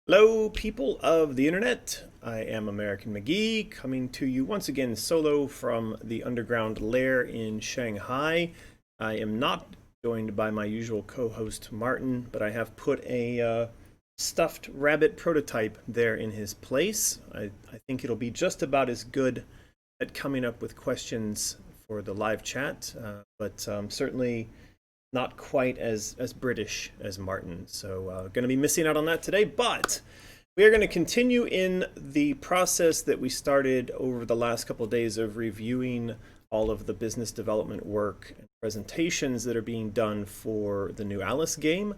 Hello, people of the internet. I am American McGee, coming to you once again solo from the underground lair in Shanghai. I am not joined by my usual co-host Martin, but I have put a stuffed rabbit prototype there in his place. I think it'll be just about as good at coming up with questions for the live chat, but certainly not quite as British as Martin. So going to be missing out on that today, but we are going to continue in the process that we started over the last couple of days of reviewing all of the business development work and presentations that are being done for the new Alice game.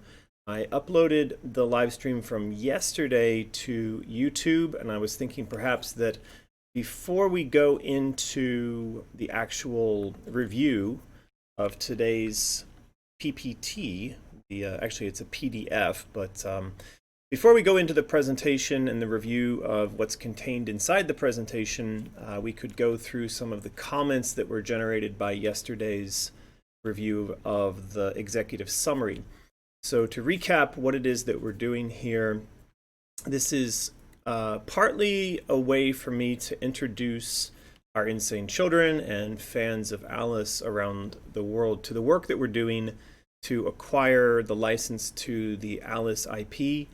I uploaded the live stream from yesterday to YouTube, and I was thinking perhaps that before we go into the actual review of today's PPT, actually it's a PDF, but before we go into the presentation and the review of what's contained inside the presentation, we could go through some of the comments that were generated by yesterday's review of the executive summary. So to recap what it is that we're doing here, this is partly a way for me to introduce our insane children and fans of Alice around the world to the work that we're doing to acquire the license to the Alice IP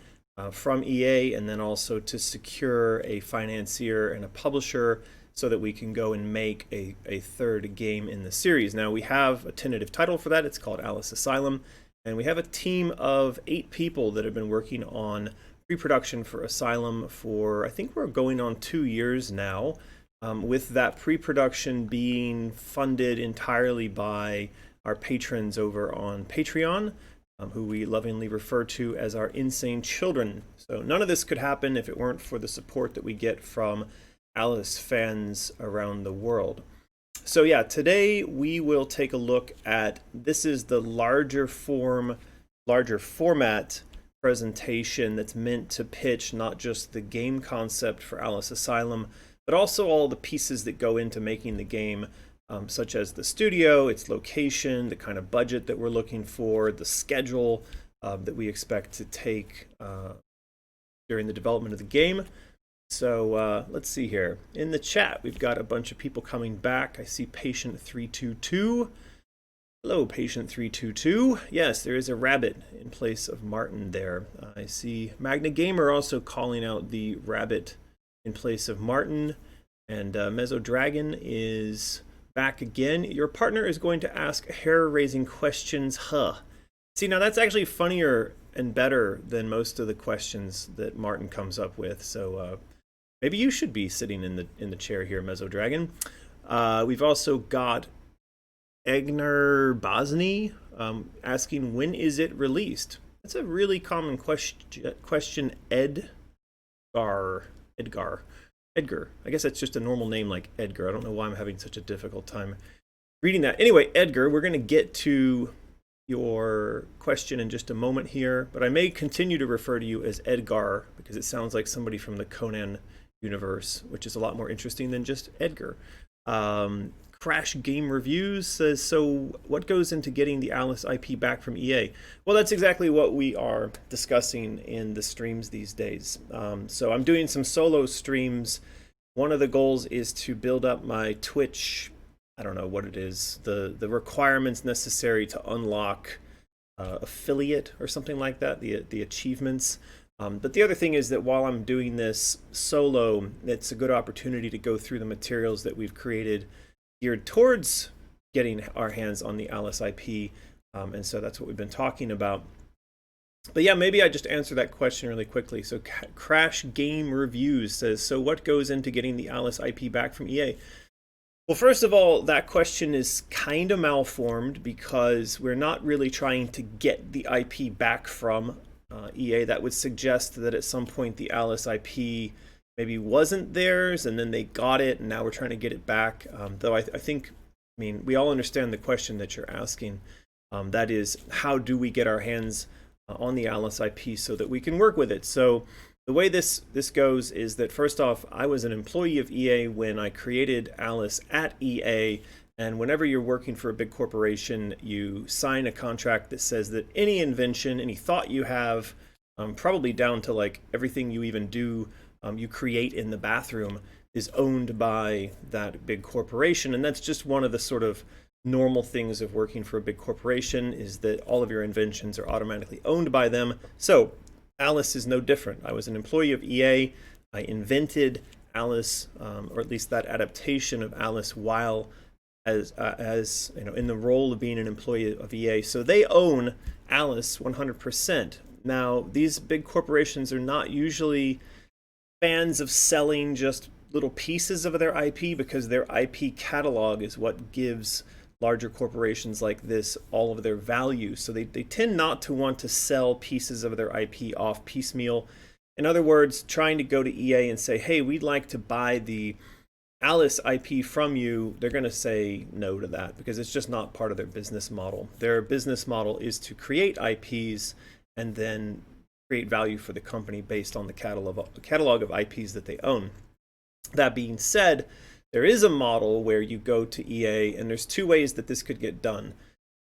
from EA, and then also to secure a financier and a publisher so that we can go and make a third game in the series. Now, we have a tentative title for that. It's called Alice Asylum, and we have a team of 8 people that have been working on pre-production for Asylum for, I think we're going on 2 years now. With that pre-production being funded entirely by our patrons over on Patreon, who we lovingly refer to as our insane children. So none of this could happen if it weren't for the support that we get from Alice fans around the world. So yeah, today we will take a look at, this is the larger format presentation that's meant to pitch not just the game concept for Alice Asylum, but also all the pieces that go into making the game, such as the studio, its location, the kind of budget that we're looking for, the schedule that we expect to take during the development of the game. So let's see here. In the chat, we've got a bunch of people coming back. I see Patient 322. Hello, Patient 322. Yes, there is a rabbit in place of Martin there. I see Magna Gamer also calling out the rabbit in place of Martin, and Mezzo Dragon is back again. Your partner is going to ask hair-raising questions, huh? See, now that's actually funnier and better than most of the questions that Martin comes up with. So maybe you should be sitting in the chair here, Mezzo Dragon. We've also got Egner Bosny asking, when is it released? That's a really common question. Edgar. I guess that's just a normal name like Edgar. I don't know why I'm having such a difficult time reading that. Anyway, Edgar, we're going to get to your question in just a moment here, but I may continue to refer to you as Edgar because it sounds like somebody from the Conan universe, which is a lot more interesting than just Edgar. Crash Game Reviews says, so what goes into getting the Alice IP back from EA? Well, that's exactly what we are discussing in the streams these days. So I'm doing some solo streams. One of the goals is to build up my Twitch, I don't know what it is, the requirements necessary to unlock affiliate or something like that, the achievements. But the other thing is that while I'm doing this solo, it's a good opportunity to go through the materials that we've created geared towards getting our hands on the Alice IP, and so that's what we've been talking about. But yeah, maybe I just answer that question really quickly. So Crash Game Reviews says, so what goes into getting the Alice IP back from EA? Well, first of all, that question is kind of malformed because we're not really trying to get the IP back from EA. That would suggest that at some point the Alice IP maybe wasn't theirs, and then they got it, and now we're trying to get it back. Though I mean, we all understand the question that you're asking. That is, how do we get our hands on the Alice IP so that we can work with it? So the way this goes is that, first off, I was an employee of EA when I created Alice at EA, and whenever you're working for a big corporation, you sign a contract that says that any invention, any thought you have, probably down to like everything you even do, you create in the bathroom is owned by that big corporation. And that's just one of the sort of normal things of working for a big corporation, is that all of your inventions are automatically owned by them. So Alice is no different. I was an employee of EA. I invented Alice, or at least that adaptation of Alice, while as you know, in the role of being an employee of EA. So they own Alice 100%. Now, these big corporations are not usually fans of selling just little pieces of their IP, because their IP catalog is what gives larger corporations like this all of their value. So they tend not to want to sell pieces of their IP off piecemeal. In other words, trying to go to EA and say, hey, we'd like to buy the Alice IP from you, they're going to say no to that, because it's just not part of their business model. Their business model is to create IPs and then create value for the company based on the catalog of IPs that they own. That being said, there is a model where you go to EA, and there's two ways that this could get done.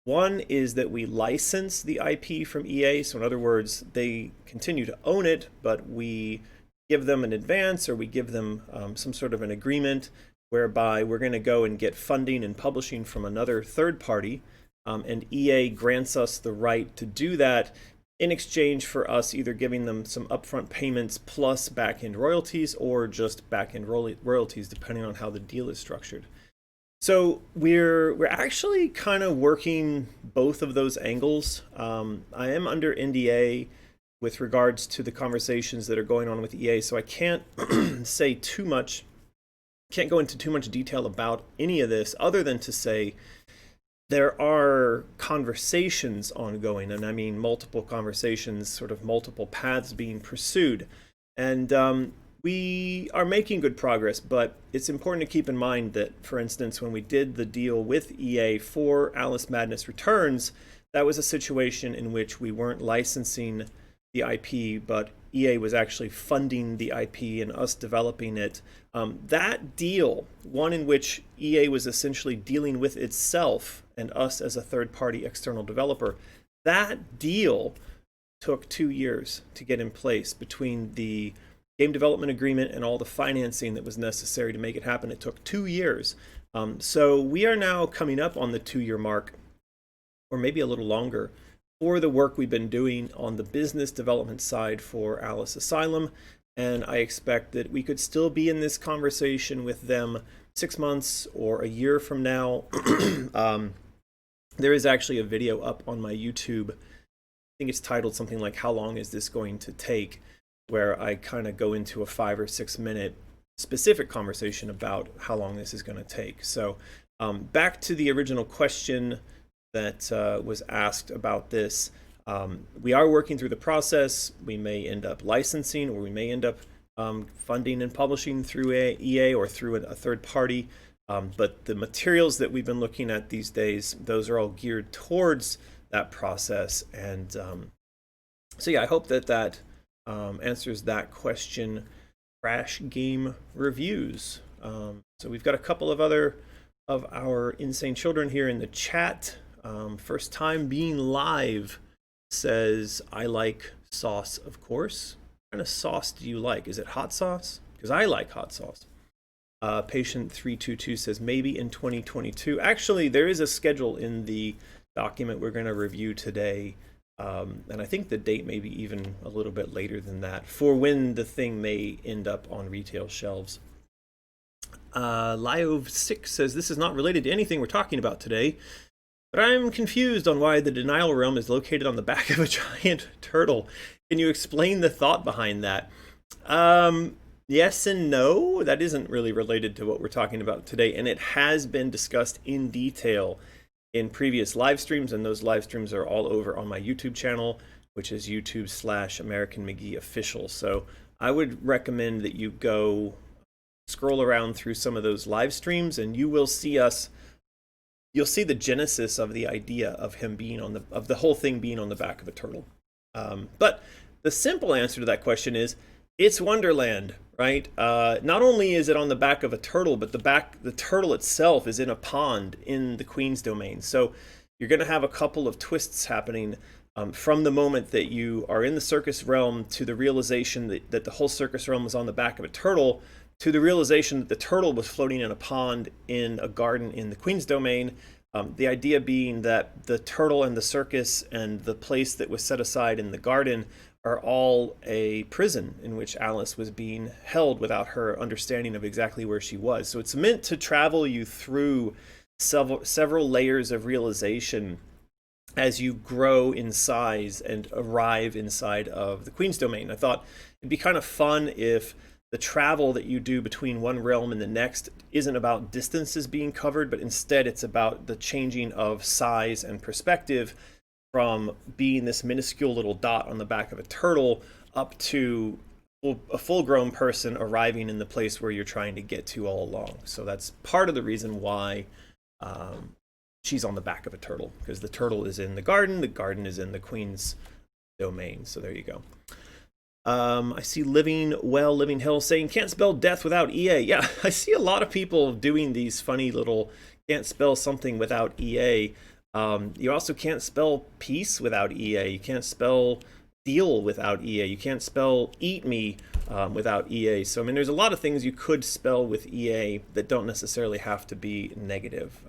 One is that we license the IP from EA. So in other words, they continue to own it, but we give them an advance, or we give them some sort of an agreement whereby we're going to go and get funding and publishing from another third party, and EA grants us the right to do that in exchange for us either giving them some upfront payments plus back-end royalties, or just back-end royalties, depending on how the deal is structured. So we're actually kind of working both of those angles. I am under NDA with regards to the conversations that are going on with EA, so I can't say too much, can't go into too much detail about any of this, other than to say there are conversations ongoing, and I mean multiple conversations, sort of multiple paths being pursued. And we are making good progress, but it's important to keep in mind that, for instance, when we did the deal with EA for Alice Madness Returns, that was a situation in which we weren't licensing the IP, but EA was actually funding the IP and us developing it. That deal, one in which EA was essentially dealing with itself and us as a third-party external developer, that deal took 2 years to get in place between the game development agreement and all the financing that was necessary to make it happen. It took 2 years. So we are now coming up on the 2-year mark, or maybe a little longer, for the work we've been doing on the business development side for Alice Asylum. And I expect that we could still be in this conversation with them 6 months or a year from now. There is actually a video up on my YouTube. I think it's titled something like "How Long Is This Going to Take?", where I kind of go into a 5 or 6 minute specific conversation about how long this is going to take. So back to the original question that was asked about this. We are working through the process. We may end up licensing, or we may end up funding and publishing through EA or through a third party. But the materials that we've been looking at these days, those are all geared towards that process. And so yeah, I hope that answers that question. Crash game reviews. So we've got a couple of other of our insane children here in the chat. First time being live says, I like sauce, of course. What kind of sauce do you like? Is it hot sauce? Because I like hot sauce. Patient 322 says, maybe in 2022. Actually, there is a schedule in the document we're going to review today. And I think the date may be even a little bit later than that, for when the thing may end up on retail shelves. Liove6 says, this is not related to anything we're talking about today, but I'm confused on why the denial realm is located on the back of a giant turtle. Can you explain the thought behind that? Yes and no. That isn't really related to what we're talking about today, and it has been discussed in detail in previous live streams, and those live streams are all over on my YouTube channel, which is YouTube/American McGee Official. So I would recommend that you go scroll around through some of those live streams, and you will see you'll see the genesis of the idea of him being of the whole thing being on the back of a turtle. But the simple answer to that question is, it's Wonderland, right? Not only is it on the back of a turtle, but the turtle itself is in a pond in the Queen's domain. So you're going to have a couple of twists happening. from the moment that you are in the circus realm to the realization that the whole circus realm was on the back of a turtle, to the realization that the turtle was floating in a pond in a garden in the Queen's domain. The idea being that the turtle and the circus and the place that was set aside in the garden are all a prison in which Alice was being held without her understanding of exactly where she was. So it's meant to travel you through several layers of realization as you grow in size and arrive inside of the Queen's domain. I thought it'd be kind of fun if the travel that you do between one realm and the next isn't about distances being covered, but instead it's about the changing of size and perspective from being this minuscule little dot on the back of a turtle up to a full-grown person arriving in the place where you're trying to get to all along. So that's part of the reason why she's on the back of a turtle, because the turtle is in the garden is in the Queen's domain. So there you go. I see Living Hill saying can't spell death without EA. Yeah, I see a lot of people doing these funny little can't spell something without EA. You also can't spell peace without EA. You can't spell deal without EA. You can't spell eat me without EA. So I mean, there's a lot of things you could spell with EA that don't necessarily have to be negative.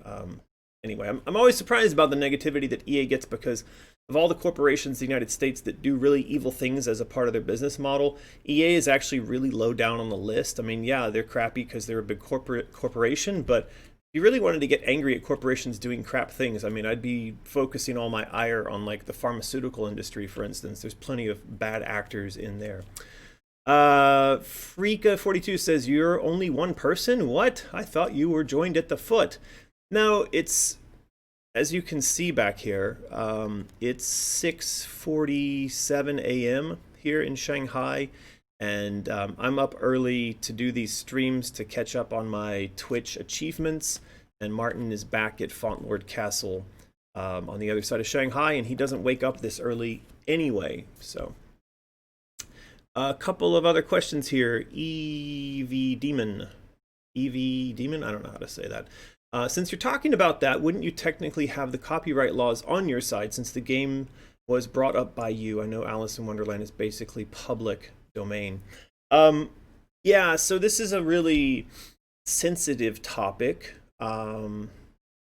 Anyway, I'm always surprised about the negativity that EA gets, because of all the corporations in the United States that do really evil things as a part of their business model, EA is actually really low down on the list. I mean, yeah, they're crappy because they're a big corporation, but if you really wanted to get angry at corporations doing crap things, I mean, I'd be focusing all my ire on like the pharmaceutical industry, for instance. There's plenty of bad actors in there. Freaka42 says, you're only one person? What? I thought you were joined at the foot. Now, it's, as you can see back here, it's 6:47 a.m. here in Shanghai, and I'm up early to do these streams to catch up on my Twitch achievements, and Martin is back at Fauntlord Castle on the other side of Shanghai, and he doesn't wake up this early anyway. So a couple of other questions here. EV Demon, I don't know how to say that. Since you're talking about that, wouldn't you technically have the copyright laws on your side since the game was brought up by you? I know Alice in Wonderland is basically public domain. Yeah, so this is a really sensitive topic, and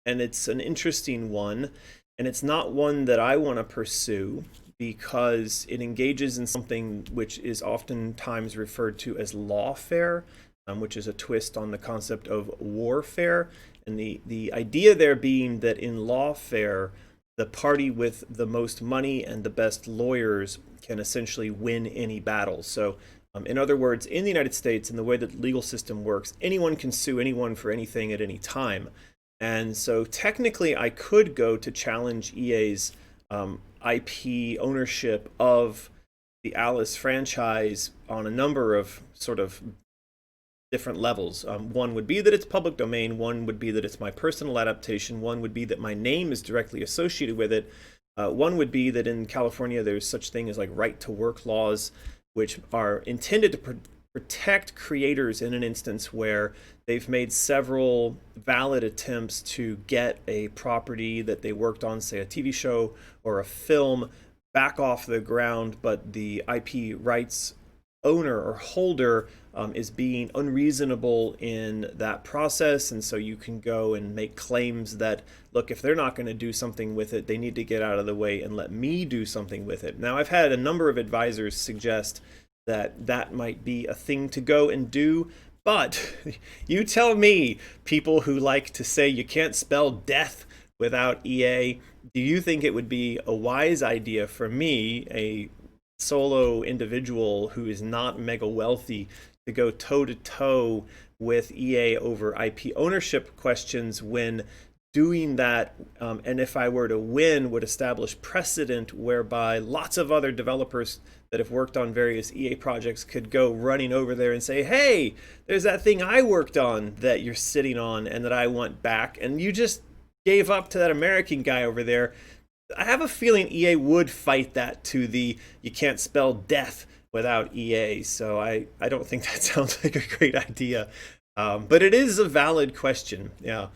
it's an interesting one, and it's not one that I want to pursue because it engages in something which is oftentimes referred to as lawfare, which is a twist on the concept of warfare. And the idea there being that in lawfare, the party with the most money and the best lawyers can essentially win any battle. So in other words, in the United States, in the way that the legal system works, anyone can sue anyone for anything at any time. And so technically I could go to challenge EA's IP ownership of the Alice franchise on a number of sort of different levels. One would be that it's public domain, one would be that it's my personal adaptation, one would be that my name is directly associated with it, one would be that in California there's such thing as like right to work laws, which are intended to protect creators in an instance where they've made several valid attempts to get a property that they worked on, say a TV show or a film, back off the ground, but the IP rights owner or holder is being unreasonable in that process. And so you can go and make claims that, look, if they're not going to do something with it, they need to get out of the way and let me do something with it. Now, I've had a number of advisors suggest that that might be a thing to go and do, but you tell me, people who like to say you can't spell death without EA, do you think it would be a wise idea for me, a solo individual who is not mega wealthy, to go toe-to-toe with EA over IP ownership questions when doing that, and if I were to win, would establish precedent whereby lots of other developers that have worked on various EA projects could go running over there and say, hey, there's that thing I worked on that you're sitting on and that I want back, and you just gave up to that American guy over there. I have a feeling EA would fight that to the you can't spell death without EA, so I don't think that sounds like a great idea. But it is a valid question, yeah.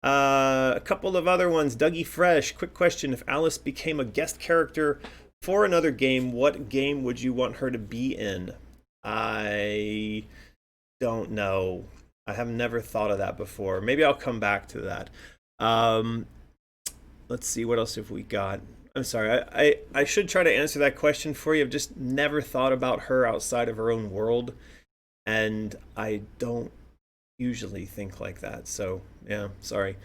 A couple of other ones. Dougie Fresh, quick question. If Alice became a guest character for another game, what game would you want her to be in? I don't know. I have never thought of that before. Maybe I'll come back to that. Um, let's see, what else have we got? I'm sorry, I should try to answer that question for you. I've just never thought about her outside of her own world, and I don't usually think like that. So, yeah, sorry.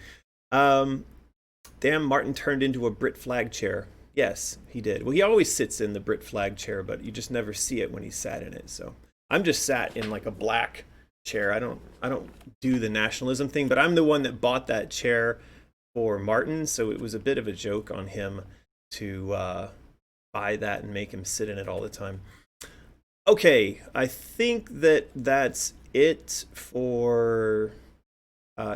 Um, Damn, Martin turned into a Brit flag chair. Yes, he did. Well, he always sits in the Brit flag chair, but you just never see it when he sat in it. So I'm just sat in like a black chair. I don't do the nationalism thing, but I'm the one that bought that chair for Martin, so it was a bit of a joke on him to buy that and make him sit in it all the time. Okay, I think that's it for.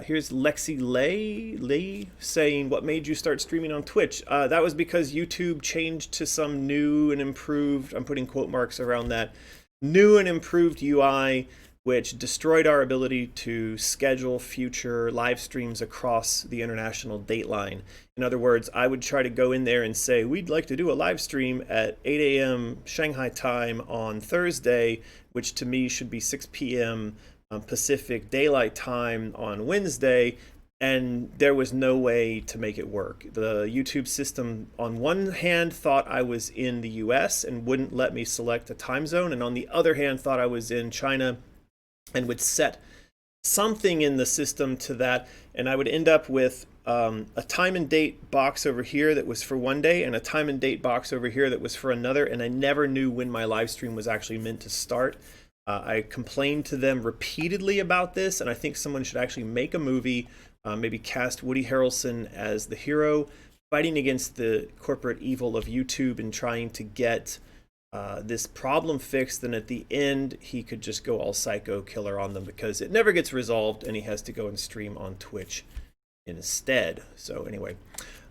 Here's Lexi Lee saying, "What made you start streaming on Twitch?" That was because YouTube changed to some new and improved. I'm putting quote marks around that. New and improved UI, which destroyed our ability to schedule future live streams across the international date line. In other words, I would try to go in there and say, we'd like to do a live stream at 8 a.m. Shanghai time on Thursday, which to me should be 6 p.m. Pacific Daylight Time on Wednesday, and there was no way to make it work. The YouTube system, on one hand, thought I was in the US and wouldn't let me select a time zone, and on the other hand, thought I was in China and would set something in the system to that, and I would end up with a time and date box over here that was for one day and a time and date box over here that was for another, and I never knew when my live stream was actually meant to start. I complained to them repeatedly about this, and I think someone should actually make a movie, maybe cast Woody Harrelson as the hero, fighting against the corporate evil of YouTube and trying to get this problem fixed, and at the end he could just go all psycho killer on them because it never gets resolved and he has to go and stream on Twitch instead. So anyway,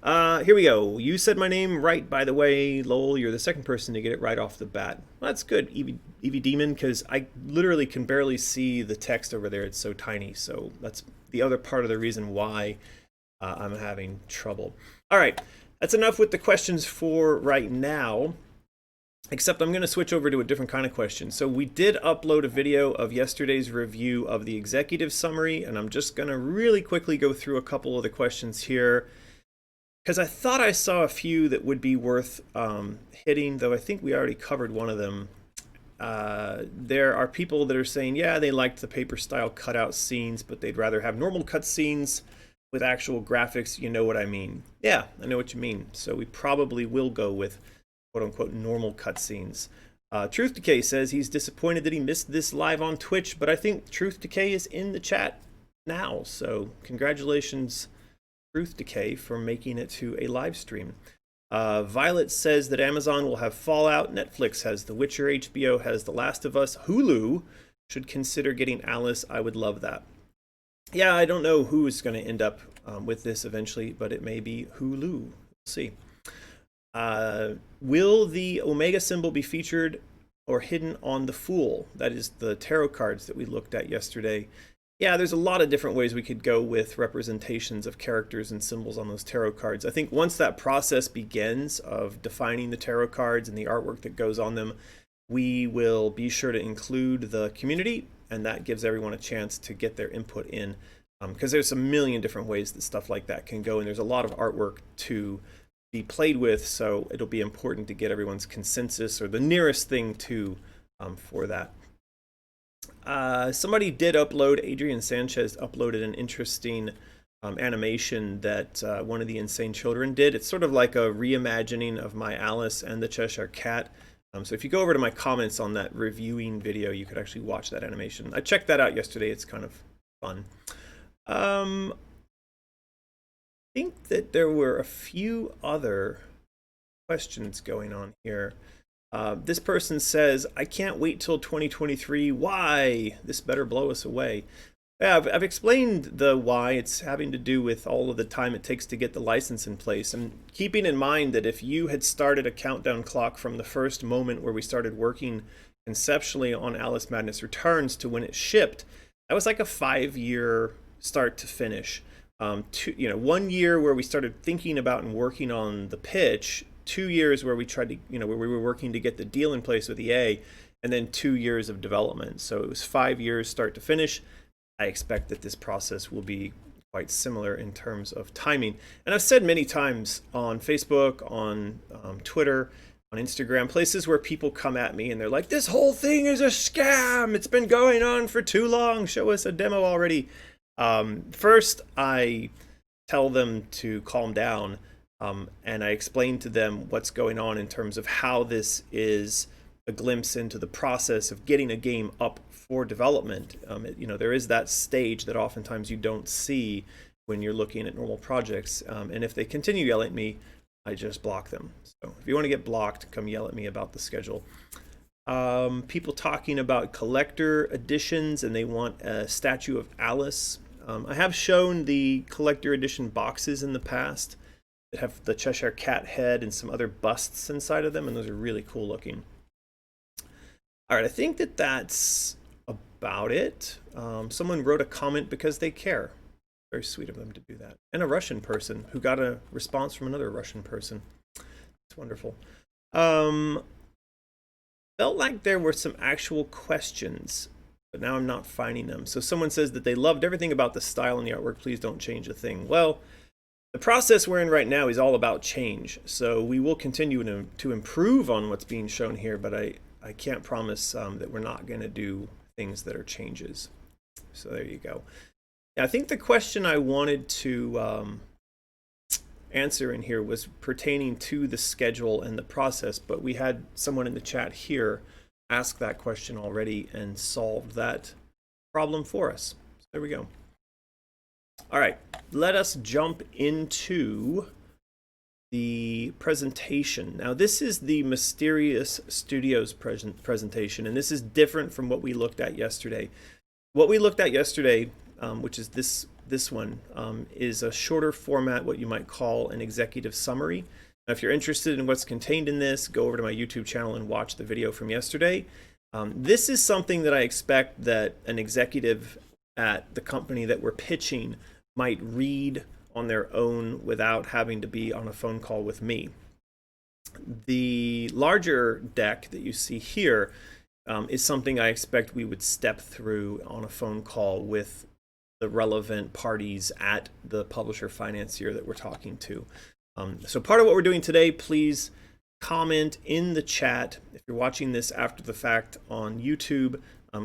here we go. You said my name right, by the way, lol. You're the second person to get it right off the bat. Well, that's good, Evie Demon, because I literally can barely see the text over there. It's so tiny. So that's the other part of the reason why I'm having trouble. All right, that's enough with the questions for right now. Except I'm going to switch over to a different kind of question. So we did upload a video of yesterday's review of the executive summary, and I'm just going to really quickly go through a couple of the questions here, because I thought I saw a few that would be worth hitting, though I think we already covered one of them. There are people that are saying, yeah, they liked the paper style cutout scenes, but they'd rather have normal cut scenes with actual graphics. You know what I mean? Yeah, I know what you mean. So we probably will go with quote-unquote normal cutscenes. Truth Decay says he's disappointed that he missed this live on Twitch, but I think Truth Decay is in the chat now, so congratulations, Truth Decay, for making it to a live stream. Violet says that Amazon will have Fallout, Netflix has The Witcher, HBO has The Last of Us, Hulu should consider getting Alice. I would love that. Yeah, I don't know who is going to end up with this eventually, but it may be Hulu. We'll see. Will the Omega symbol be featured or hidden on the Fool? That is the tarot cards that we looked at yesterday. Yeah, there's a lot of different ways we could go with representations of characters and symbols on those tarot cards. I think once that process begins of defining the tarot cards and the artwork that goes on them, we will be sure to include the community, and that gives everyone a chance to get their input in, because there's a million different ways that stuff like that can go, and there's a lot of artwork to be played with, so it'll be important to get everyone's consensus or the nearest thing to for that. Somebody did upload, Adrian Sanchez uploaded an interesting animation that one of the Insane Children did. It's sort of like a reimagining of my Alice and the Cheshire Cat. So if you go over to my comments on that reviewing video, you could actually watch that animation. I checked that out yesterday. It's kind of fun. I think that there were a few other questions going on here. This person says, I can't wait till 2023. Why? This better blow us away. Yeah, I've explained the why. It's having to do with all of the time it takes to get the license in place. And keeping in mind that if you had started a countdown clock from the first moment where we started working conceptually on Alice Madness Returns to when it shipped, that was like a 5-year start to finish. 1 year where we started thinking about and working on the pitch, 2 years where we tried to, where we were working to get the deal in place with EA, and then 2 years of development. So it was 5 years start to finish. I expect that this process will be quite similar in terms of timing. And I've said many times on Facebook, on Twitter, on Instagram, places where people come at me and they're like, this whole thing is a scam. It's been going on for too long. Show us a demo already. First, I tell them to calm down, and I explain to them what's going on in terms of how this is a glimpse into the process of getting a game up for development. There is that stage that oftentimes you don't see when you're looking at normal projects, and if they continue yelling at me, I just block them. So if you want to get blocked, come yell at me about the schedule. People talking about collector editions, and they want a statue of Alice. I have shown the collector edition boxes in the past that have the Cheshire Cat head and some other busts inside of them, and those are really cool looking. All right, I think that's about it. Someone wrote a comment because they care. Very sweet of them to do that. And a Russian person who got a response from another Russian person. It's wonderful. Felt like there were some actual questions, but now I'm not finding them. So someone says that they loved everything about the style and the artwork. Please don't change a thing. Well, the process we're in right now is all about change. So we will continue to improve on what's being shown here, but I can't promise that we're not going to do things that are changes. So there you go. I think the question I wanted to answer in here was pertaining to the schedule and the process, but we had someone in the chat here ask that question already and solved that problem for us. So there we go. All right, let us jump into the presentation. Now this is the Mysterious Studios presentation, and this is different from what we looked at yesterday. What we looked at yesterday, which is this one, is a shorter format, what you might call an executive summary. Now, if you're interested in what's contained in this, go over to my YouTube channel and watch the video from yesterday. This is something that I expect that an executive at the company that we're pitching might read on their own without having to be on a phone call with me. The larger deck that you see here is something I expect we would step through on a phone call with the relevant parties at the publisher financier that we're talking to. So part of what we're doing today, please comment in the chat. If you're watching this after the fact on YouTube,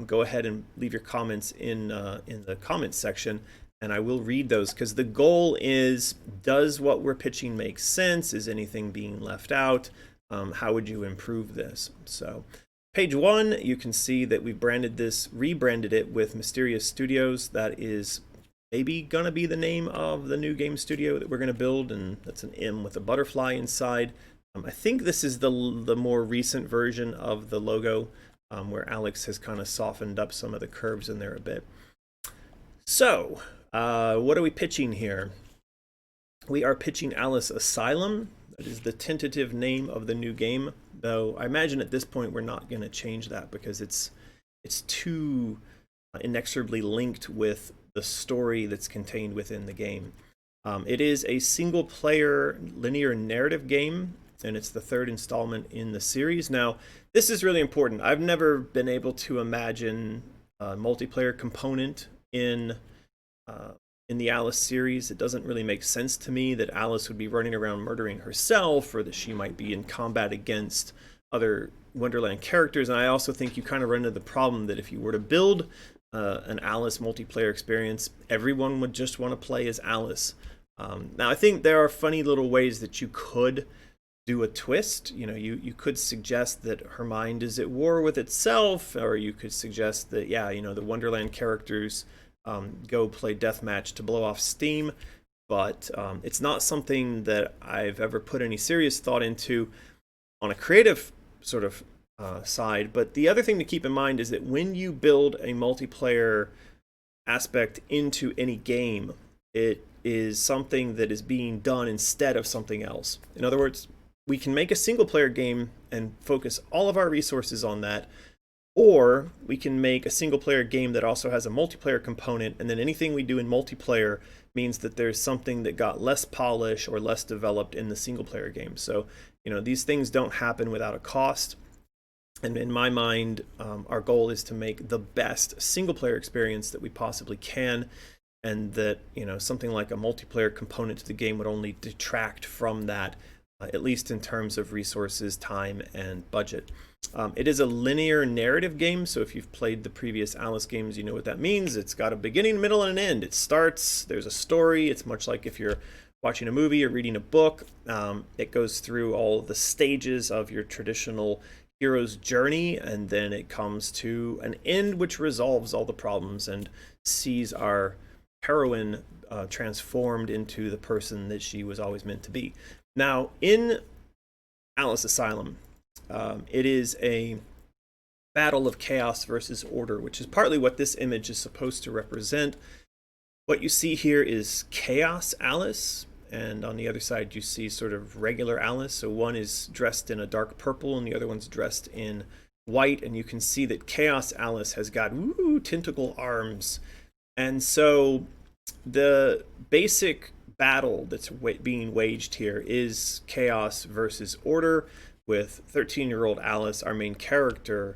go ahead and leave your comments in the comments section, and I will read those, because the goal is, does what we're pitching make sense? Is anything being left out? How would you improve this? So page 1, you can see that we rebranded it with Mysterious Studios. That is maybe gonna be the name of the new game studio that we're gonna build, and that's an M with a butterfly inside. I think this is the more recent version of the logo, where Alex has kind of softened up some of the curves in there a bit. So what are we pitching here? We are pitching Alice Asylum. That is the tentative name of the new game, though I imagine at this point we're not going to change that because it's too inexorably linked with the story that's contained within the game. It is a single-player linear narrative game, and it's the 3rd installment in the series. Now, this is really important. I've never been able to imagine a multiplayer component in the Alice series. It doesn't really make sense to me that Alice would be running around murdering herself, or that she might be in combat against other Wonderland characters. And I also think you kind of run into the problem that if you were to build an Alice multiplayer experience, everyone would just want to play as Alice. Now, I think there are funny little ways that you could do a twist. You could suggest that her mind is at war with itself, or you could suggest that, the Wonderland characters go play deathmatch to blow off steam, but it's not something that I've ever put any serious thought into on a creative sort of side. But the other thing to keep in mind is that when you build a multiplayer aspect into any game, it is something that is being done instead of something else. In other words, we can make a single player game and focus all of our resources on that, or we can make a single player game that also has a multiplayer component, and then anything we do in multiplayer means that there's something that got less polish or less developed in the single player game. So, these things don't happen without a cost. And in my mind, our goal is to make the best single player experience that we possibly can. And that, something like a multiplayer component to the game would only detract from that, at least in terms of resources, time, and budget. It is a linear narrative game, so if you've played the previous Alice games, you know what that means. It's got a beginning, middle, and an end. It starts, there's a story. It's much like if you're watching a movie or reading a book. It goes through all the stages of your traditional hero's journey, and then it comes to an end which resolves all the problems and sees our heroine transformed into the person that she was always meant to be. Now, in Alice Asylum, it is a battle of chaos versus order, which is partly what this image is supposed to represent. What you see here is Chaos Alice, and on the other side you see sort of regular Alice. So one is dressed in a dark purple and the other one's dressed in white, and you can see that Chaos Alice has got tentacle arms. And so the basic battle that's being waged here is chaos versus order, with 13-year-old Alice, our main character,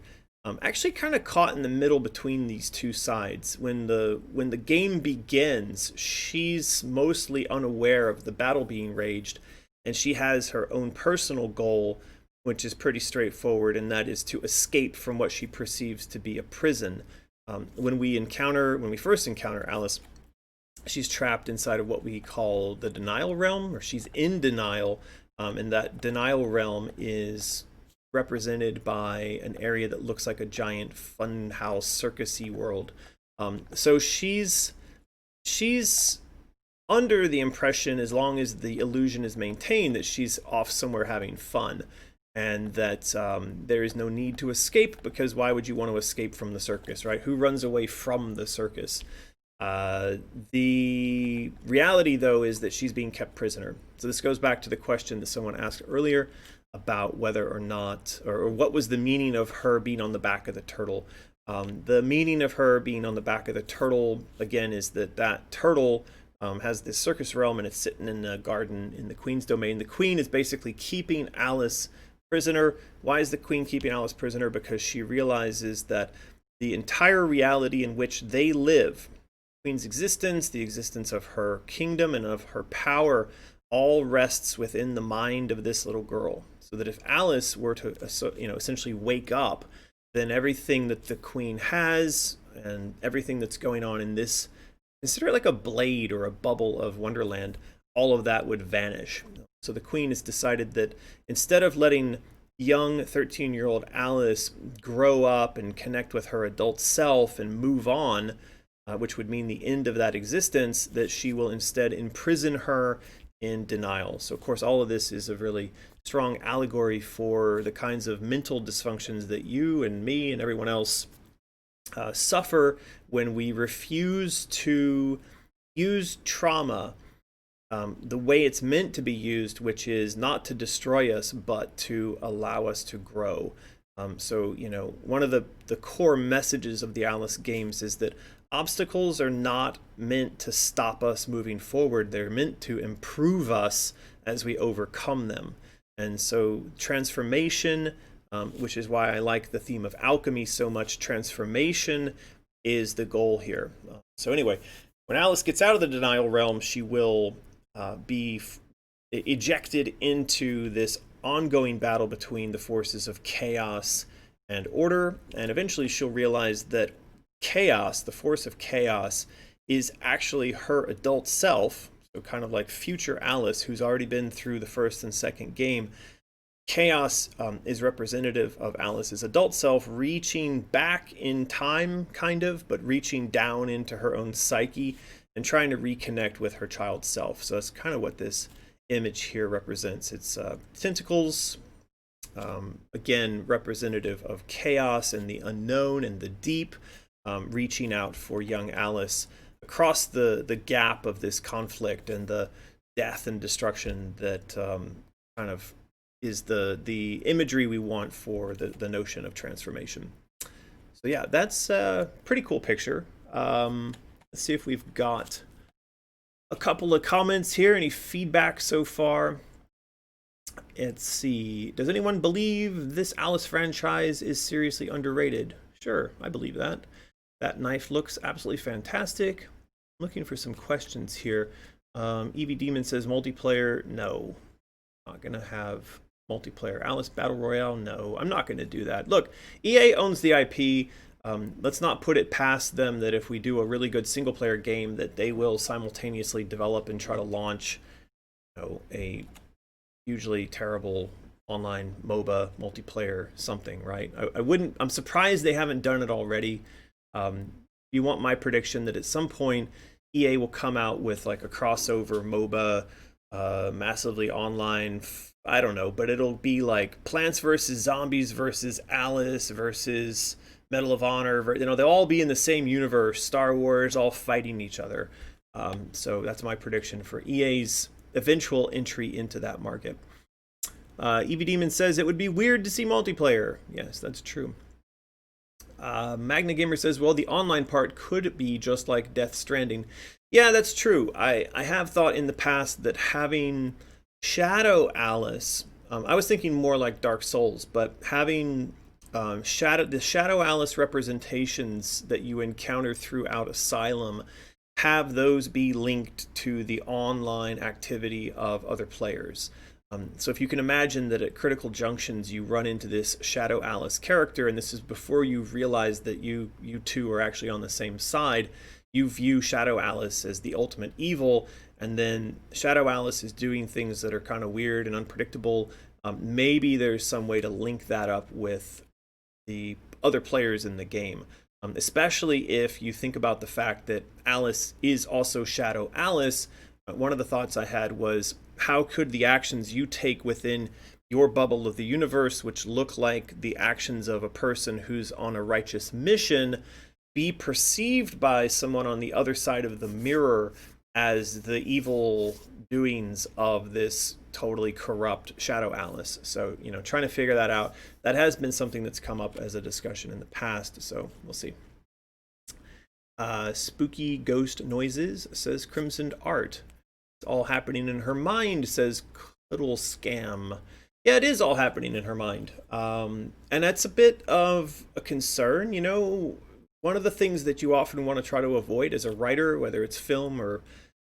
actually kind of caught in the middle between these two sides. When the game begins, she's mostly unaware of the battle being raged, and she has her own personal goal, which is pretty straightforward, and that is to escape from what she perceives to be a prison. When we first encounter Alice, she's trapped inside of what we call the denial realm, or she's in denial, and that denial realm is represented by an area that looks like a giant funhouse circusy world. So she's under the impression, as long as the illusion is maintained, that she's off somewhere having fun, and that there is no need to escape, because why would you want to escape from the circus, right? Who runs away from the circus? The reality, though, is that she's being kept prisoner. So this goes back to the question that someone asked earlier about whether or not, or what was the meaning of her being on the back of the turtle. The meaning of her being on the back of the turtle, again, is that turtle has this circus realm, and it's sitting in a garden in the Queen's domain. The Queen is basically keeping Alice prisoner. Why is the Queen keeping Alice prisoner? Because she realizes that the entire reality in which they live, Queen's existence, the existence of her kingdom and of her power, all rests within the mind of this little girl. So that if Alice were to, essentially wake up, then everything that the Queen has and everything that's going on in this, consider it like a blade or a bubble of Wonderland, all of that would vanish. So the Queen has decided that instead of letting young 13-year-old Alice grow up and connect with her adult self and move on, which would mean the end of that existence, that she will instead imprison her in denial. So, of course, all of this is a really strong allegory for the kinds of mental dysfunctions that you and me and everyone else suffer when we refuse to use trauma the way it's meant to be used, which is not to destroy us, but to allow us to grow. So, one of the core messages of the Alice games is that obstacles are not meant to stop us moving forward. They're meant to improve us as we overcome them. And so transformation, which is why I like the theme of alchemy so much, transformation is the goal here. So anyway, when Alice gets out of the denial realm, she will be ejected into this ongoing battle between the forces of chaos and order, and eventually she'll realize that chaos, the force of chaos, is actually her adult self. So kind of like future Alice, who's already been through the first and second game. Chaos is representative of Alice's adult self reaching back in time, kind of, but reaching down into her own psyche and trying to reconnect with her child self. So that's kind of what this image here represents. It's tentacles, again, representative of chaos and the unknown and the deep, reaching out for young Alice across the gap of this conflict and the death and destruction that kind of is the imagery we want for the notion of transformation. So yeah, that's a pretty cool picture. Let's see if we've got a couple of comments here. Any feedback so far? Let's see. Does anyone believe this Alice franchise is seriously underrated? Sure, I believe that. That knife looks absolutely fantastic. I'm looking for some questions here. Evie Demon says multiplayer. No, not gonna have multiplayer. Alice Battle Royale. No, I'm not gonna do that. Look, EA owns the IP. Let's not put it past them that if we do a really good single player game, that they will simultaneously develop and try to launch, a hugely terrible online MOBA multiplayer something, right? I wouldn't. I'm surprised they haven't done it already. You want my prediction that at some point EA will come out with like a crossover MOBA, massively online. I don't know, but it'll be like Plants vs Zombies versus Alice versus Medal of Honor. They'll all be in the same universe. Star Wars, all fighting each other. So that's my prediction for EA's eventual entry into that market. Evie Demon says it would be weird to see multiplayer. Yes, that's true. Magna Gamer says, well, the online part could be just like Death Stranding. Yeah, that's true. I have thought in the past that having Shadow Alice, I was thinking more like Dark Souls, but having the Shadow Alice representations that you encounter throughout Asylum, have those be linked to the online activity of other players. So if you can imagine that at critical junctions you run into this Shadow Alice character, and this is before you've realized that you two are actually on the same side, you view Shadow Alice as the ultimate evil, and then Shadow Alice is doing things that are kind of weird and unpredictable. Maybe there's some way to link that up with the other players in the game. Especially if you think about the fact that Alice is also Shadow Alice. One of the thoughts I had was, how could the actions you take within your bubble of the universe, which look like the actions of a person who's on a righteous mission, be perceived by someone on the other side of the mirror as the evil doings of this totally corrupt Shadow Alice? So, trying to figure that out. That has been something that's come up as a discussion in the past, so we'll see. Spooky Ghost Noises says Crimson Art. It's all happening in her mind, says Little Scam. Yeah, it is all happening in her mind. And that's a bit of a concern. One of the things that you often want to try to avoid as a writer, whether it's film or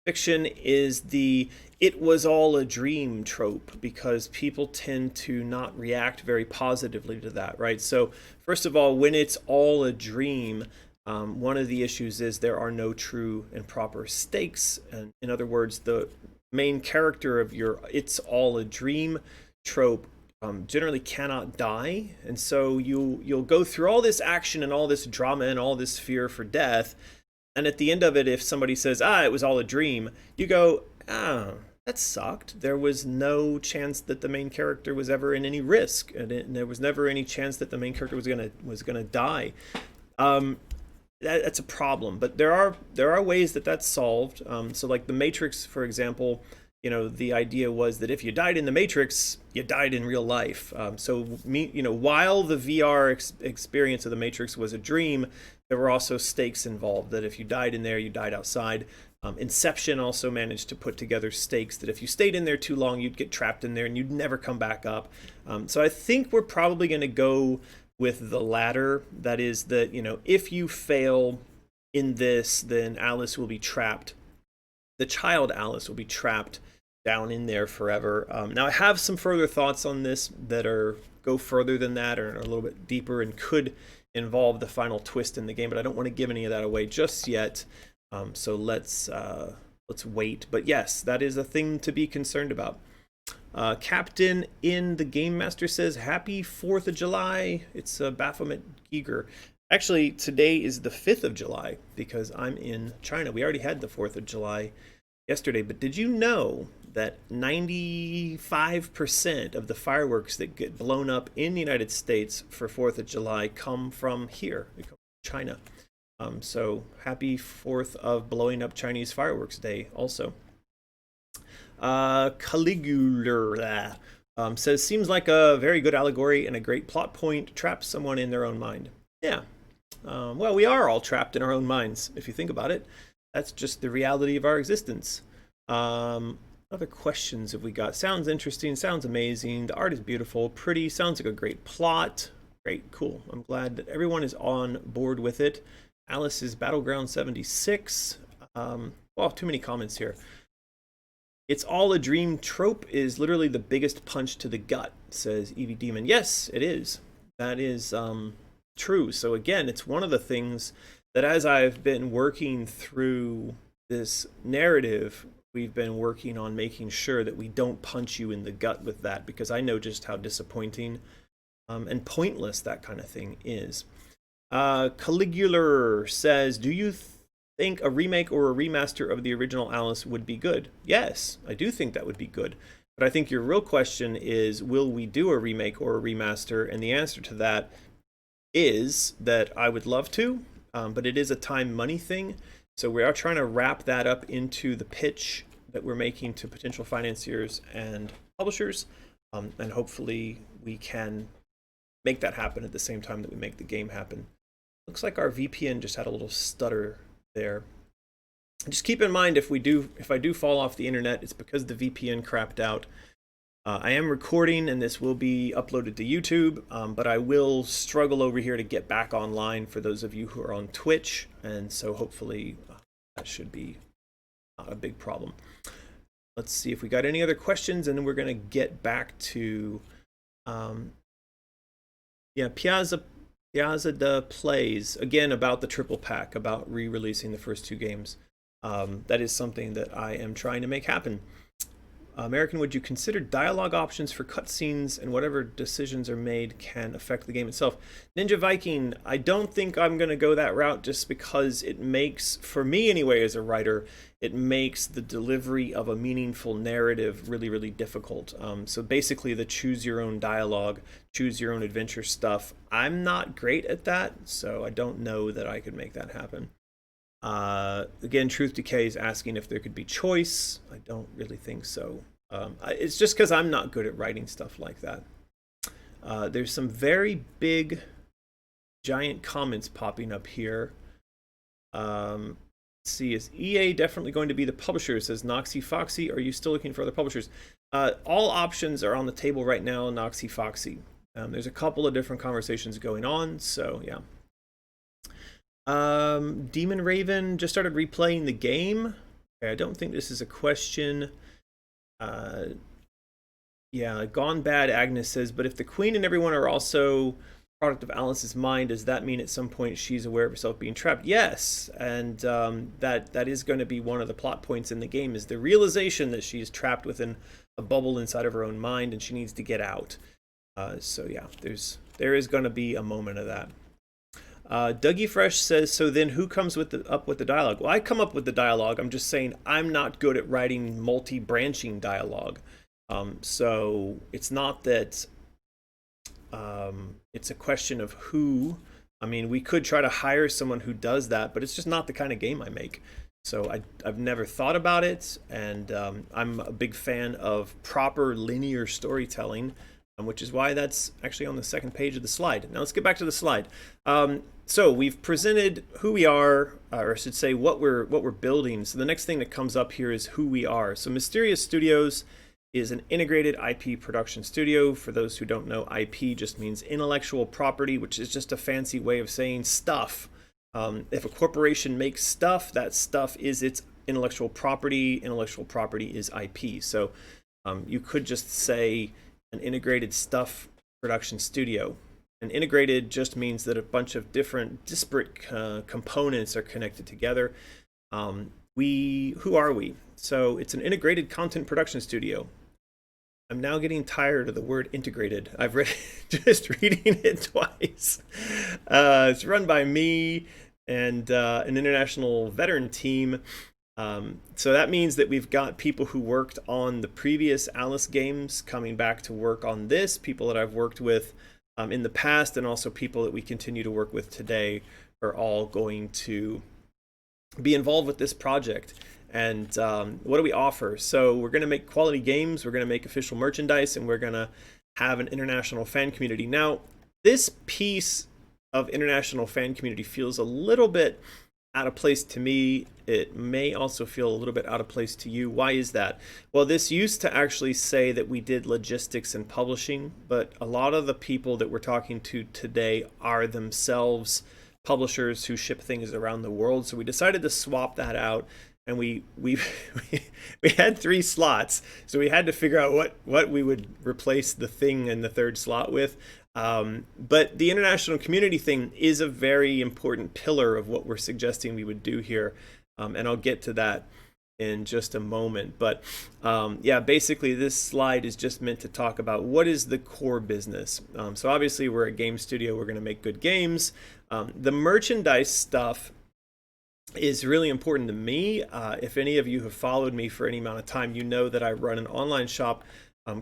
fiction, is the "it was all a dream" trope, because people tend to not react very positively to that, right? So first of all, when it's all a dream, one of the issues is there are no true and proper stakes. And in other words, the main character of your "it's all a dream" trope generally cannot die, and so you'll go through all this action and all this drama and all this fear for death, and at the end of it, if somebody says, it was all a dream, you go, that sucked. There was no chance that the main character was ever in any risk, and there was never any chance that the main character was gonna die. That's a problem, but there are ways that that's solved. So like the Matrix, for example, the idea was that if you died in the Matrix, you died in real life. While the VR experience of the Matrix was a dream, there were also stakes involved, that if you died in there, you died outside. Inception also managed to put together stakes that if you stayed in there too long, you'd get trapped in there and you'd never come back up. So I think we're probably going to go with the latter. That is that, if you fail in this, then Alice will be trapped. The child Alice will be trapped down in there forever. Now, I have some further thoughts on this that go further than that, or are a little bit deeper, and could involve the final twist in the game, but I don't want to give any of that away just yet. So let's wait. But yes, that is a thing to be concerned about. Captain in the Game Master says, happy 4th of July. It's Baphomet Giger. Actually, today is the 5th of July because I'm in China. We already had the 4th of July yesterday, but did you know that 95% of the fireworks that get blown up in the United States for 4th of July come from here? They come from China. So happy 4th of blowing up Chinese fireworks day also. Caligula says, seems like a very good allegory and a great plot point. Trap someone in their own mind. Yeah. Well, we are all trapped in our own minds, if you think about it. that's just the reality of our existence. Other questions have we got? Sounds interesting, sounds amazing. The art is beautiful, pretty, sounds like a great plot. Great, cool. I'm glad that everyone is on board with it. Alice's Battleground 76. Well, too many comments here. It's all a dream trope is literally the biggest punch to the gut, says Evie Demon. Yes, it is. That is true. So again, it's one of the things that as I've been working through this narrative, we've been working on making sure that we don't punch you in the gut with that, because I know just how disappointing and pointless that kind of thing is. Caligular says, do you think a remake or a remaster of the original Alice would be good? Yes, I do think that would be good. But I think your real question is, will we do a remake or a remaster? And the answer to that is that I would love to, but it is a time money thing. So we are trying to wrap that up into the pitch that we're making to potential financiers and publishers. And hopefully we can make that happen at the same time that we make the game happen. Looks like our VPN just had a little stutter there. Just keep in mind, if I do fall off the internet, it's because the VPN crapped out. I am recording and this will be uploaded to YouTube, but I will struggle over here to get back online for those of you who are on Twitch, and so hopefully that should be not a big problem. Let's see if we got any other questions, and then we're going to get back to Piazza de Plays, again, about the triple pack, about re-releasing the first two games. That is something that I am trying to make happen. American, would you consider dialogue options for cutscenes, and whatever decisions are made can affect the game itself? Ninja Viking, I don't think I'm going to go that route, just because it makes, for me anyway as a writer, it makes the delivery of a meaningful narrative really, really difficult. So basically the choose your own dialogue, choose your own adventure stuff, I'm not great at that, so I don't know that I could make that happen. Again, Truth Decay is asking if there could be choice. I don't really think so. It's just because I'm not good at writing stuff like that. There's some very big, giant comments popping up here. Let's see, is EA definitely going to be the publisher? Says Noxy Foxy. Are you still looking for other publishers? All options are on the table right now, Noxy Foxy. There's a couple of different conversations going on, so yeah. Demon Raven just started replaying the game. Okay, I don't think this is a question. Yeah, Gone Bad Agnes says, but if the queen and everyone are also product of Alice's mind, does that mean at some point she's aware of herself being trapped? Yes, and that is going to be one of the plot points in the game, is the realization that she's trapped within a bubble inside of her own mind and she needs to get out. So yeah, there is going to be a moment of that. Dougie Fresh says, so then who comes up with the dialogue? Well, I come up with the dialogue. I'm just saying I'm not good at writing multi-branching dialogue. So it's not that it's a question of who. I mean, we could try to hire someone who does that, but it's just not the kind of game I make. So I've never thought about it, and I'm a big fan of proper linear storytelling, which is why that's actually on the second page of the slide. Now let's get back to the slide. So we've presented who we are, or I should say what we're building. So the next thing that comes up here is who we are. So Mysterious Studios is an integrated IP production studio. For those who don't know, IP just means intellectual property, which is just a fancy way of saying stuff. If a corporation makes stuff, that stuff is its intellectual property. Intellectual property is IP. So you could just say an integrated stuff production studio. And integrated just means that a bunch of different disparate components are connected together. Who are we? So it's an integrated content production studio. I'm now getting tired of the word integrated. I've read just reading it twice. It's run by me and an international veteran team. So that means that we've got people who worked on the previous Alice games coming back to work on this, people that I've worked with in the past, and also people that we continue to work with today are all going to be involved with this project. And what do we offer? So we're going to make quality games, we're going to make official merchandise, and we're going to have an international fan community. Now, this piece of international fan community feels a little bit out of place to me. It may also feel a little bit out of place to you. Why is that? Well, this used to actually say that we did logistics and publishing, but a lot of the people that we're talking to today are themselves publishers who ship things around the world. So we decided to swap that out, and we we had 3 slots, so we had to figure out what we would replace the thing in the third slot with. But the international community thing is a very important pillar of what we're suggesting we would do here, and I'll get to that in just a moment. But yeah, basically this slide is just meant to talk about what is the core business. So obviously we're a game studio, we're going to make good games. The merchandise stuff is really important to me. If any of you have followed me for any amount of time, you know that I run an online shop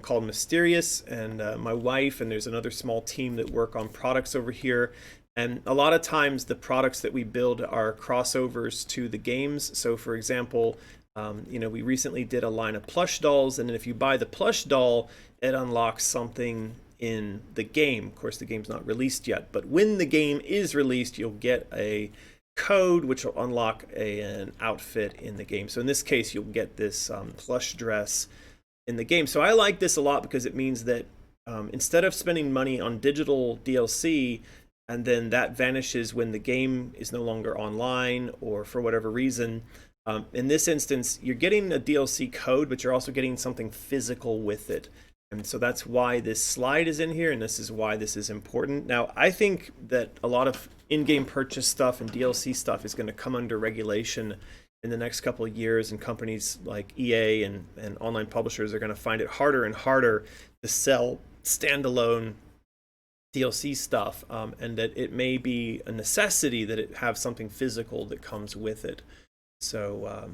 called Mysterious, and my wife and there's another small team that work on products over here. And a lot of times the products that we build are crossovers to the games. So for example, we recently did a line of plush dolls, and if you buy the plush doll, it unlocks something in the game. Of course, the game's not released yet, but when the game is released, you'll get a code which will unlock an outfit in the game. So in this case, you'll get this plush dress in the game. So I like this a lot because it means that instead of spending money on digital DLC and then that vanishes when the game is no longer online or for whatever reason, in this instance, you're getting a DLC code, but you're also getting something physical with it. And so that's why this slide is in here, and this is why this is important. Now, I think that a lot of in-game purchase stuff and DLC stuff is going to come under regulation in the next couple of years, and companies like EA and online publishers are going to find it harder and harder to sell standalone DLC stuff, and that it may be a necessity that it have something physical that comes with it. So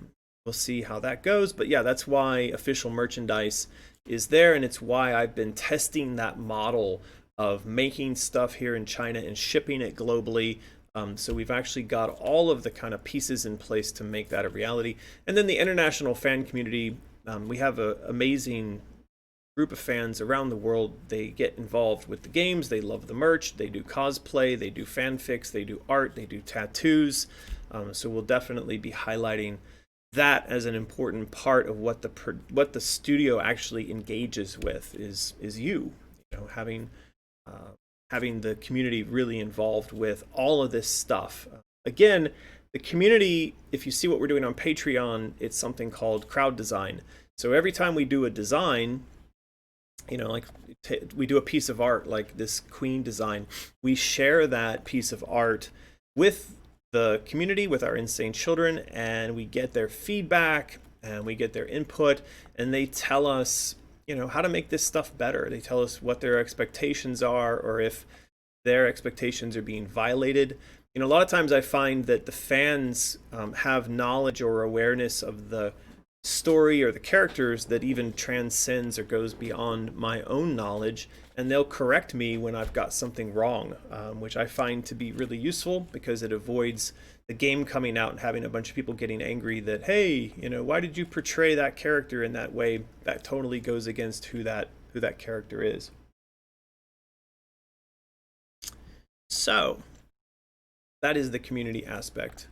we'll see how that goes. But yeah, that's why official merchandise is there, and it's why I've been testing that model of making stuff here in China and shipping it globally. So we've actually got all of the kind of pieces in place to make that a reality. And then the international fan community, we have an amazing group of fans around the world. They get involved with the games, they love the merch, they do cosplay, they do fanfics, they do art, they do tattoos. So we'll definitely be highlighting that as an important part of what the studio actually engages with is having the community really involved with all of this stuff. Again, the community, if you see what we're doing on Patreon, it's something called crowd design. So every time we do a design, we do a piece of art like this queen design, we share that piece of art with the community, with our insane children, and we get their feedback and we get their input, and they tell us how to make this stuff better. They tell us what their expectations are, or if their expectations are being violated. A lot of times I find that the fans have knowledge or awareness of the story or the characters that even transcends or goes beyond my own knowledge, and they'll correct me when I've got something wrong, which I find to be really useful because it avoids the game coming out and having a bunch of people getting angry that, hey, why did you portray that character in that way? That totally goes against who that character is. So that is the community aspect.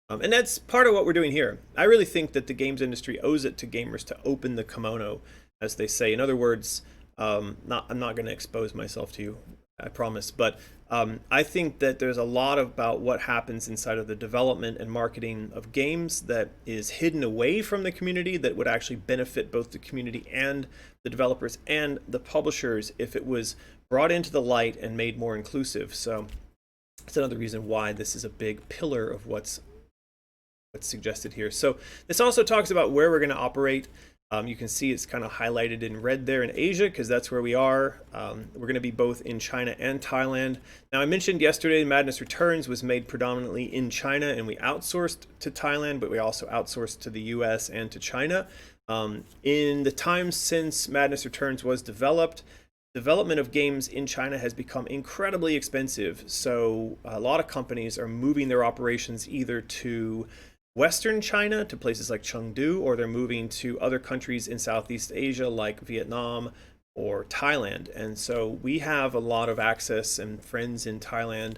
And that's part of what we're doing here. I really think that the games industry owes it to gamers to open the kimono, as they say. In other words, I'm not going to expose myself to you, I promise. But I think that there's a lot about what happens inside of the development and marketing of games that is hidden away from the community that would actually benefit both the community and the developers and the publishers if it was brought into the light and made more inclusive. So that's another reason why this is a big pillar of what's suggested here. So this also talks about where we're going to operate. You can see it's kind of highlighted in red there in Asia because that's where we are. We're going to be both in China and Thailand. Now, I mentioned yesterday Madness Returns was made predominantly in China and we outsourced to Thailand, but we also outsourced to the US and to China. In the time since Madness Returns was development of games in China has become incredibly expensive. So a lot of companies are moving their operations either to Western China, to places like Chengdu, or they're moving to other countries in Southeast Asia like Vietnam or Thailand. And so we have a lot of access and friends in Thailand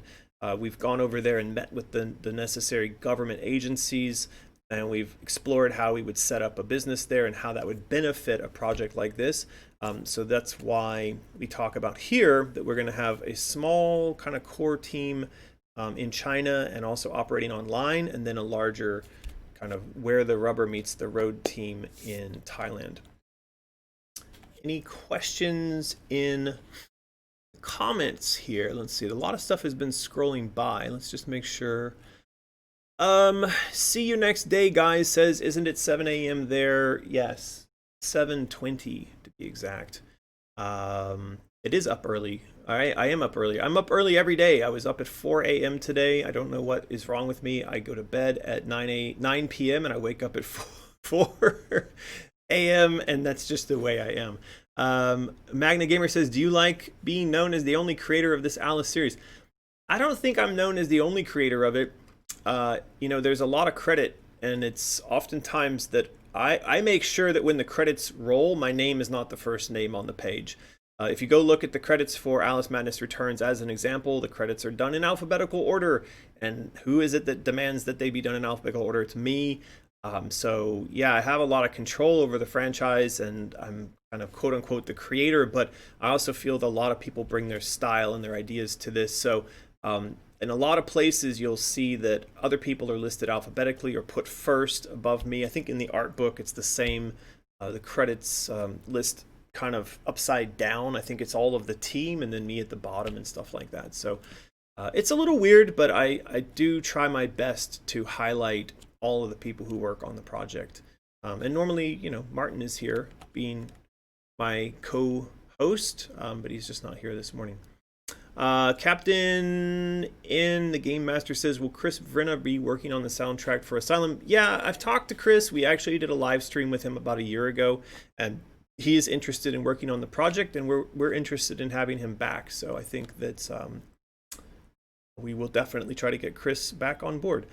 We've gone over there and met with the necessary government agencies, and we've explored how we would set up a business there and how that would benefit a project like this. So that's why we talk about here that we're going to have a small kind of core team in China and also operating online, and then a larger kind of where the rubber meets the road team in Thailand. Any questions in comments here? Let's see. A lot of stuff has been scrolling by. Let's just make sure. See you next day, guys. Says, isn't it 7 a.m. there? Yes, 7:20 to be exact. It is up early. I am up early. I'm up early every day. I was up at 4 a.m. today. I don't know what is wrong with me. I go to bed at 9 p.m. and I wake up at 4 a.m. and that's just the way I am. Magna Gamer says, do you like being known as the only creator of this Alice series? I don't think I'm known as the only creator of it. There's a lot of credit, and it's oftentimes that I make sure that when the credits roll, my name is not the first name on the page. If you go look at the credits for Alice Madness Returns as an example, the credits are done in alphabetical order. And who is it that demands that they be done in alphabetical order? It's me. So yeah, I have a lot of control over the franchise, and I'm kind of quote unquote the creator, but I also feel that a lot of people bring their style and their ideas to this. So in a lot of places, you'll see that other people are listed alphabetically or put first above me. I think in the art book, it's the same. The credits list kind of upside down. I think it's all of the team and then me at the bottom and stuff like that. So it's a little weird, but I do try my best to highlight all of the people who work on the project. And normally, Martin is here being my co-host, but he's just not here this morning. Captain in the Game Master says, will Chris Rena be working on the soundtrack for Asylum? Yeah, I've talked to Chris. We actually did a live stream with him about a year ago, and he is interested in working on the project, and we're interested in having him back. So I think that we will definitely try to get Chris back on board.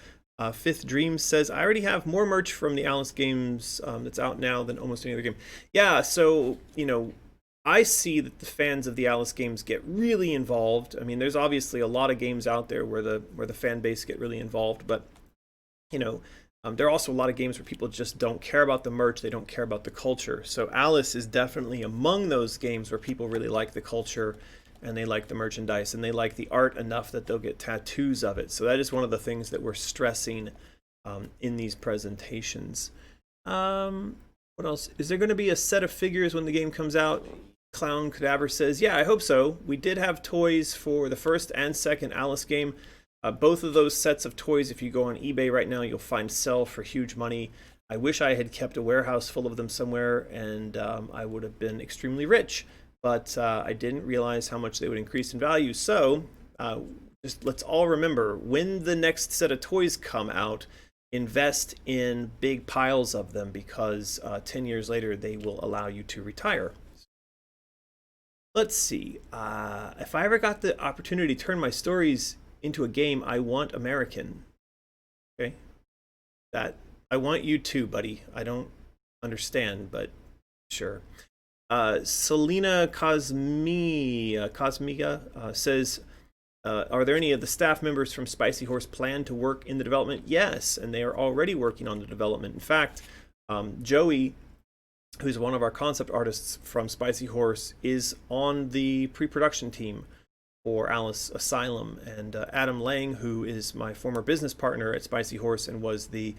Fifth Dream says, I already have more merch from the Alice games that's out now than almost any other game. Yeah, so, I see that the fans of the Alice games get really involved. I mean, there's obviously a lot of games out there where the fan base get really involved, but there are also a lot of games where people just don't care about the merch, they don't care about the culture. So Alice is definitely among those games where people really like the culture and they like the merchandise and they like the art enough that they'll get tattoos of it. So that is one of the things that we're stressing in these presentations. What else? Is there going to be a set of figures when the game comes out? Clown Cadaver says, yeah, I hope so. We did have toys for the first and second Alice game. Both of those sets of toys, if you go on eBay right now, you'll find sell for huge money. I wish I had kept a warehouse full of them somewhere, and I would have been extremely rich. But I didn't realize how much they would increase in value. So just let's all remember, when the next set of toys come out, invest in big piles of them, because 10 years later, they will allow you to retire. Let's see. If I ever got the opportunity to turn my stories into a game, I want American. Okay? That I want you too, buddy. I don't understand, but sure. Selena Cosmiga says, are there any of the staff members from Spicy Horse plan to work in the development? Yes, and they are already working on the development. In fact, Joey, who's one of our concept artists from Spicy Horse, is on the pre-production team for Alice Asylum. And Adam Lang, who is my former business partner at Spicy Horse and was the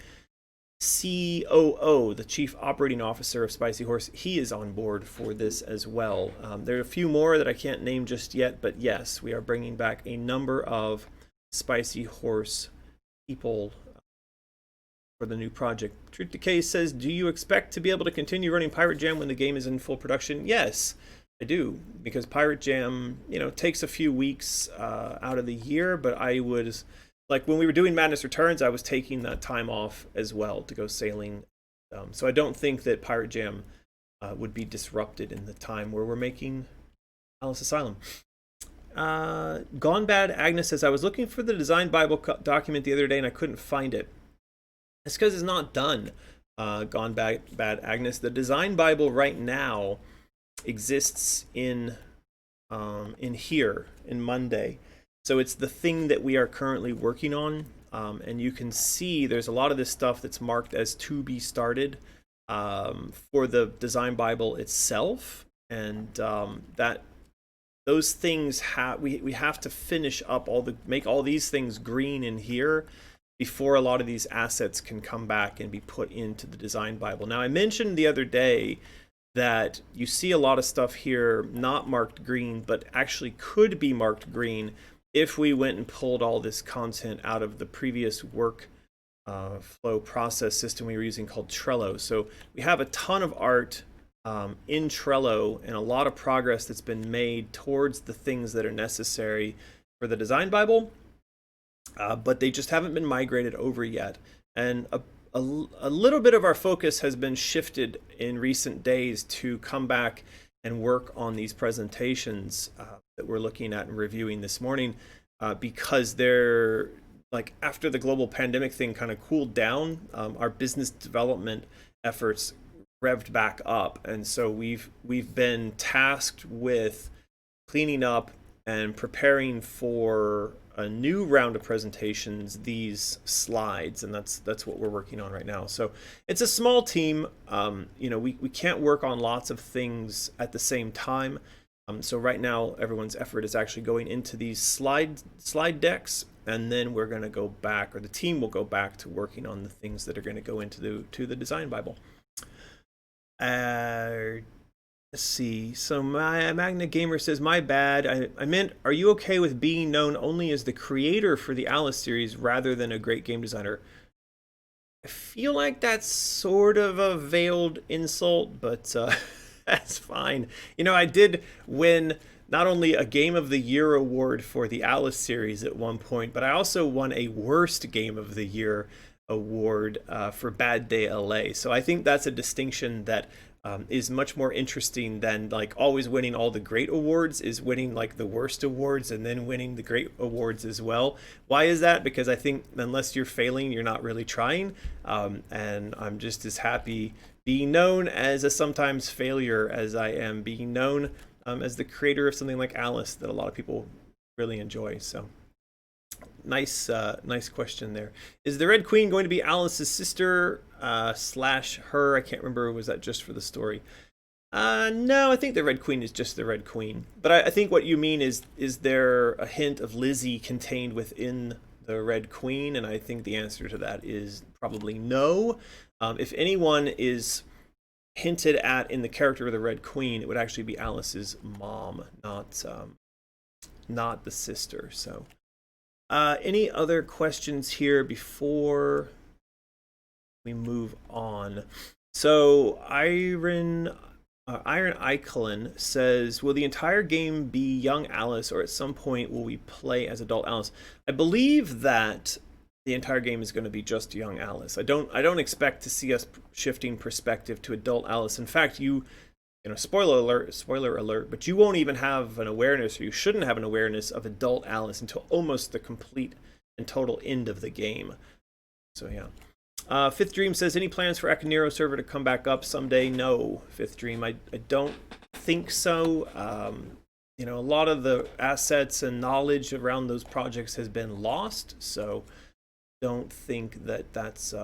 COO, the Chief Operating Officer of Spicy Horse, he is on board for this as well. There are a few more that I can't name just yet, but yes, we are bringing back a number of Spicy Horse people for the new project. Truth Decay says, do you expect to be able to continue running Pirate Jam when the game is in full production? Yes, I do, because Pirate Jam, takes a few weeks out of the year, but I would, like when we were doing Madness Returns, I was taking that time off as well to go sailing. So I don't think that Pirate Jam would be disrupted in the time where we're making Alice Asylum. Gone Bad Agnes says, I was looking for the Design Bible document the other day and I couldn't find it. It's because it's not done. Gone Bad Agnes. The Design Bible right now exists in here in Monday. So it's the thing that we are currently working on. And you can see there's a lot of this stuff that's marked as to be started for the design Bible itself. And that those things we have to finish up make all these things green in here before a lot of these assets can come back and be put into the design Bible. Now, I mentioned the other day that you see a lot of stuff here not marked green, but actually could be marked green if we went and pulled all this content out of the previous work flow process system we were using called Trello. So we have a ton of art in Trello and a lot of progress that's been made towards the things that are necessary for the design Bible, but they just haven't been migrated over yet. And a little bit of our focus has been shifted in recent days to come back and work on these presentations that we're looking at and reviewing this morning, because they're like, after the global pandemic thing kind of cooled down, our business development efforts revved back up, and so we've been tasked with cleaning up and preparing for a new round of presentations, these slides, and that's what we're working on right now. So it's a small team. We can't work on lots of things at the same time. So right now, everyone's effort is actually going into these slide decks, and then we're going to go back, or the team will go back to working on the things that are going to go into the design Bible. Let's see. So my Magna Gamer says, my bad. I meant, are you okay with being known only as the creator for the Alice series rather than a great game designer? I feel like that's sort of a veiled insult, but that's fine. I did win not only a Game of the Year award for the Alice series at one point, but I also won a Worst Game of the Year award for Bad Day LA. So I think that's a distinction that is much more interesting than like always winning all the great awards, is winning like the worst awards and then winning the great awards as well. Why is that? Because I think unless you're failing, you're not really trying. And I'm just as happy being known as a sometimes failure as I am being known as the creator of something like Alice that a lot of people really enjoy. So nice question there. Is the Red Queen going to be Alice's sister / her? I can't remember. Was that just for the story? No, I think the Red Queen is just the Red Queen. But I think what you mean is there a hint of Lizzie contained within the Red Queen? And I think the answer to that is probably no. If anyone is hinted at in the character of the Red Queen, it would actually be Alice's mom, not the sister. So any other questions here before we move on? So Iron Eichelin says, will the entire game be young Alice, or at some point will we play as adult Alice? I believe that the entire game is going to be just young Alice. I don't expect to see us shifting perspective to adult Alice. In fact, spoiler alert, but you won't even have an awareness, or you shouldn't have an awareness of adult Alice until almost the complete and total end of the game. So yeah. Fifth Dream says, any plans for Akinero server to come back up someday? No, Fifth Dream, I don't think so. A lot of the assets and knowledge around those projects has been lost, so don't think that that's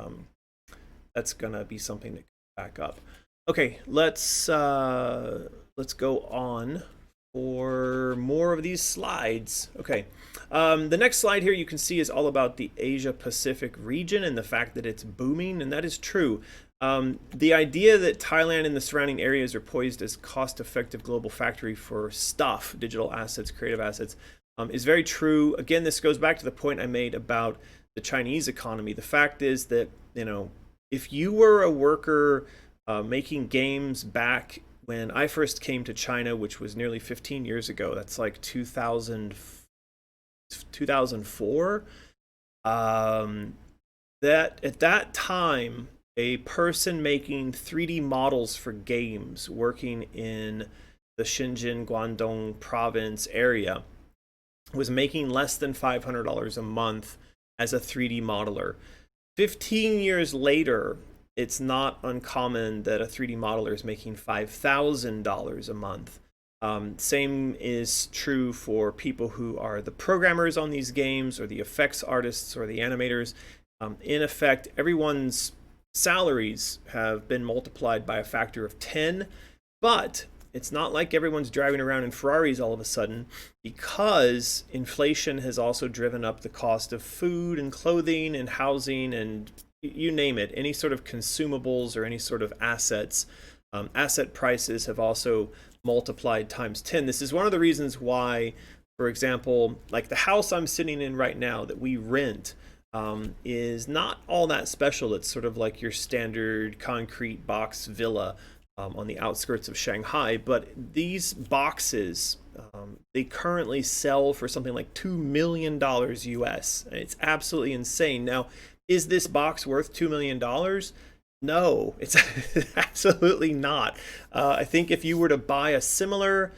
gonna be something that comes back up. Okay, let's go on for more of these slides. Okay, the next slide here you can see is all about the Asia Pacific region and the fact that it's booming, and that is true. The idea that Thailand and the surrounding areas are poised as cost-effective global factory for stuff, digital assets, creative assets, is very true. Again, this goes back to the point I made about the Chinese economy. The fact is that, if you were a worker making games back when I first came to China, which was nearly 15 years ago, that's like 2004, that at that time, a person making 3D models for games working in the Shenzhen, Guangdong province area was making less than $500 a month as a 3D modeler. 15 years later, it's not uncommon that a 3D modeler is making $5,000 a month. Same is true for people who are the programmers on these games, or the effects artists, or the animators. In effect, everyone's salaries have been multiplied by a factor of 10, but it's not like everyone's driving around in Ferraris all of a sudden, because inflation has also driven up the cost of food and clothing and housing and you name it, any sort of consumables or any sort of assets. Asset prices have also multiplied times 10. This is one of the reasons why, for example, like the house I'm sitting in right now that we rent is not all that special. It's sort of like your standard concrete box villa on the outskirts of Shanghai. But these boxes, they currently sell for something like $2 million US. It's absolutely insane. Now, is this box worth $2 million? No, it's absolutely not. I think if you were to buy a similar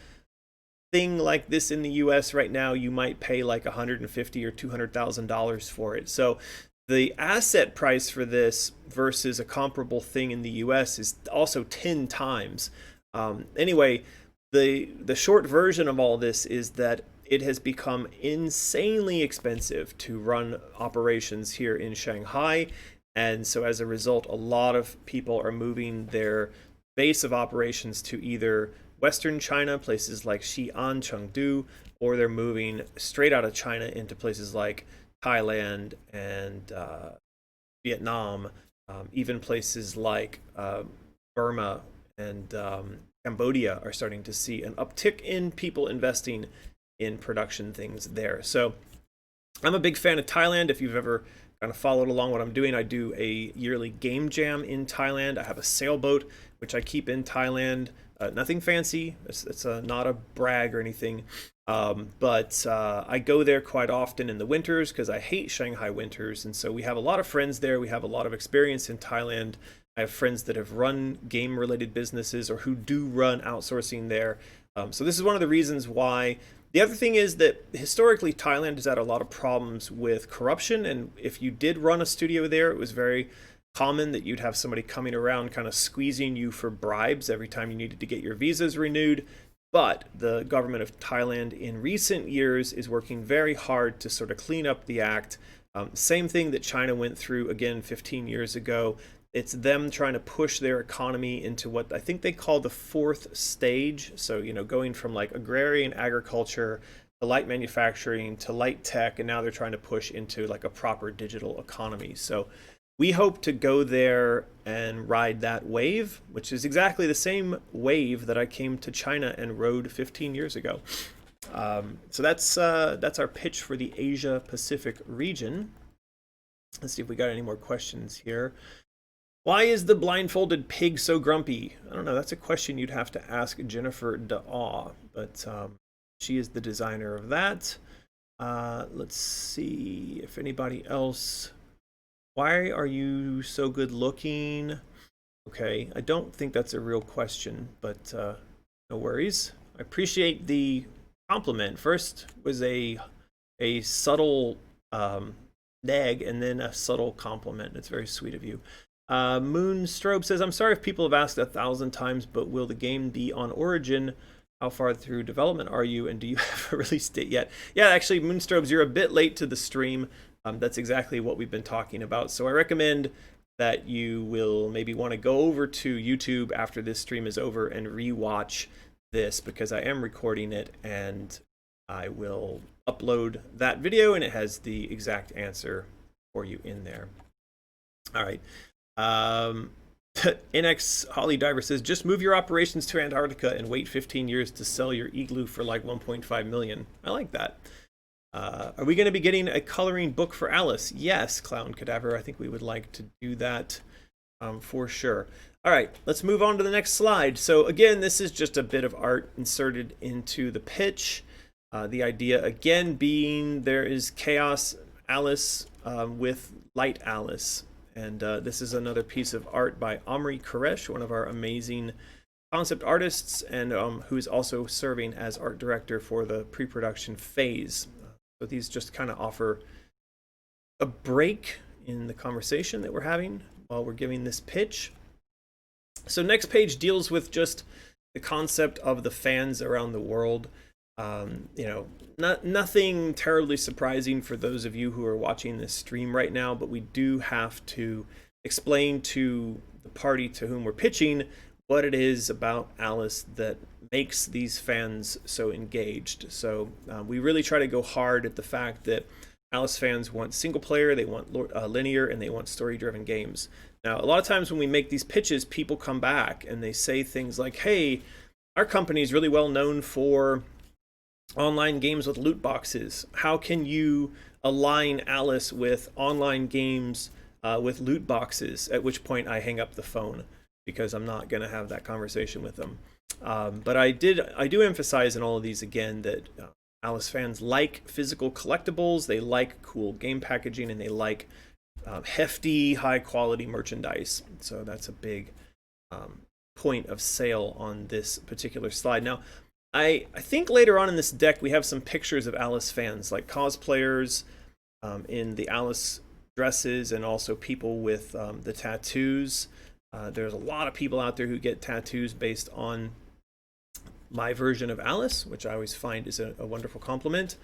thing like this in the US right now, you might pay like $150,000 or $200,000 for it. So the asset price for this versus a comparable thing in the US is also 10 times. Anyway, the short version of all this is that it has become insanely expensive to run operations here in Shanghai. And so as a result, a lot of people are moving their base of operations to either Western China, places like Xi'an, Chengdu, or they're moving straight out of China into places like Thailand and Vietnam, even places like Burma and Cambodia are starting to see an uptick in people investing in production things there. So I'm a big fan of Thailand. If you've ever kind of followed along what I'm doing, I do a yearly game jam in Thailand. I have a sailboat which I keep in Thailand. Nothing fancy. It's not a brag or anything. But I go there quite often in the winters because I hate Shanghai winters. And so we have a lot of friends there. We have a lot of experience in Thailand. I have friends that have run game-related businesses or who do run outsourcing there. So this is one of the reasons why. The other thing is that historically Thailand has had a lot of problems with corruption, and if you did run a studio there, it was very common that you'd have somebody coming around kind of squeezing you for bribes every time you needed to get your visas renewed. But the government of Thailand in recent years is working very hard to sort of clean up the act. Same thing that China went through again 15 years ago. It's them trying to push their economy into what I think they call the fourth stage. So, going from like agrarian agriculture to light manufacturing to light tech, and now they're trying to push into like a proper digital economy. So we hope to go there and ride that wave, which is exactly the same wave that I came to China and rode 15 years ago. So that's our pitch for the Asia Pacific region. Let's see if we got any more questions here. Why is the blindfolded pig so grumpy? I don't know. That's a question you'd have to ask Jennifer Daw, but she is the designer of that. Let's see if anybody else. Why are you so good looking? Okay, I don't think that's a real question, but no worries. I appreciate the compliment. First was a subtle neg and then a subtle compliment. It's very sweet of you. Moonstrobe says, I'm sorry if people have asked 1,000 times, but will the game be on Origin? How far through development are you, and do you have a release date yet? Yeah, actually, Moonstrobes, you're a bit late to the stream. That's exactly what we've been talking about. So I recommend that you will maybe want to go over to YouTube after this stream is over and rewatch this, because I am recording it and I will upload that video and it has the exact answer for you in there. All right. NX Holly Diver says, just move your operations to Antarctica and wait 15 years to sell your igloo for like 1.5 million. I like that. Are we going to be getting a coloring book for Alice? Yes, Clown Cadaver. I think we would like to do that for sure. All right, let's move on to the next slide. So again, this is just a bit of art inserted into the pitch. The idea again being there is Chaos Alice with Light Alice. And this is another piece of art by Omri Koresh, one of our amazing concept artists, and who is also serving as art director for the pre-production phase. So these just kind of offer a break in the conversation that we're having while we're giving this pitch. So next page deals with just the concept of the fans around the world. You know, nothing terribly surprising for those of you who are watching this stream right now, but we do have to explain to the party to whom we're pitching what it is about Alice that makes these fans so engaged. So we really try to go hard at the fact that Alice fans want single player, they want linear, and they want story-driven games. Now, a lot of times when we make these pitches, people come back and they say things like, hey, our company is really well known for online games with loot boxes. How can you align Alice with online games with loot boxes? At which point I hang up the phone because I'm not going to have that conversation with them. But I do emphasize in all of these again that Alice fans like physical collectibles, they like cool game packaging, and they like hefty, high-quality merchandise. So that's a big point of sale on this particular slide. Now, I think later on in this deck we have some pictures of Alice fans, like cosplayers in the Alice dresses, and also people with the tattoos. There's a lot of people out there who get tattoos based on my version of Alice, which I always find is a wonderful compliment.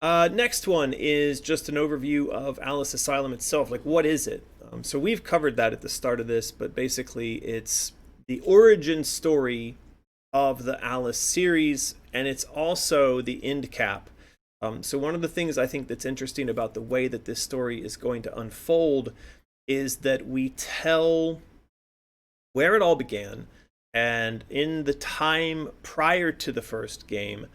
Next one is just an overview of Alice Asylum itself. Like, what is it? So we've covered that at the start of this, but basically it's the origin story of the Alice series, and it's also the end cap. So one of the things I think that's interesting about the way that this story is going to unfold is that we tell where it all began and in the time prior to the first game,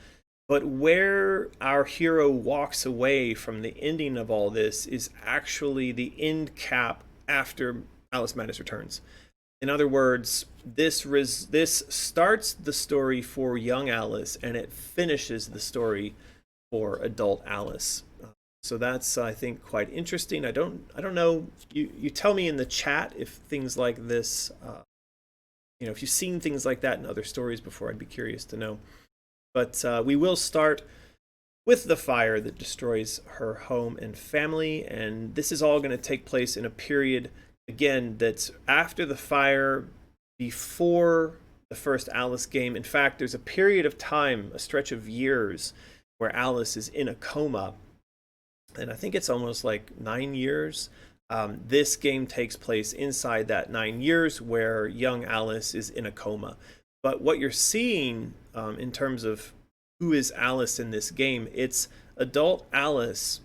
but where our hero walks away from the ending of all this is actually the end cap after Alice Madness Returns. In other words, this starts the story for young Alice, and it finishes the story for adult Alice. So that's, I think, quite interesting. I don't know. You tell me in the chat if things like this, if you've seen things like that in other stories before. I'd be curious to know. But we will start with the fire that destroys her home and family, and this is all going to take place in a period, again, that's after the fire, before the first Alice game. In fact, there's a period of time, a stretch of years, where Alice is in a coma, and I think it's almost like 9 years. This game takes place inside that 9 years where young Alice is in a coma. But what you're seeing in terms of who is Alice in this game, it's adult Alice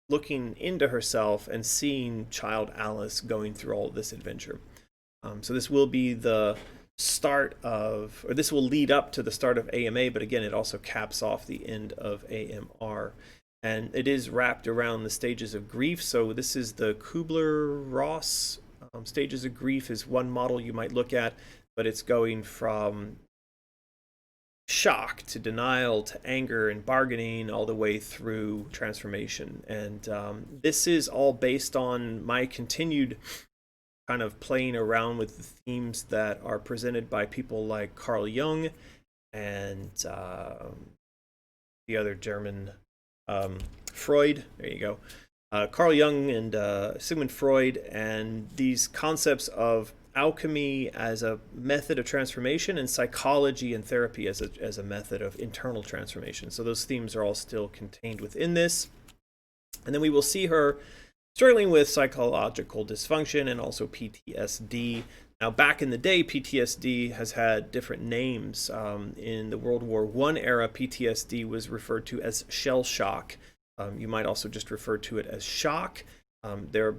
looking into herself and seeing child Alice going through all of this adventure. So this will be the start of, or this will lead up to the start of AMA, but again, it also caps off the end of AMR. And it is wrapped around the stages of grief. So this is the Kubler-Ross stages of grief is one model you might look at, but it's going from shock to denial to anger and bargaining all the way through transformation. And this is all based on my continued kind of playing around with the themes that are presented by people like Carl Jung and the other German Freud. There you go. Carl Jung and Sigmund Freud, and these concepts of alchemy as a method of transformation and psychology and therapy as a method of internal transformation. So those themes are all still contained within this. And then we will see her struggling with psychological dysfunction and also PTSD. Now, back in the day, PTSD has had different names. In the World War I era, PTSD was referred to as shell shock. You might also just refer to it as shock. There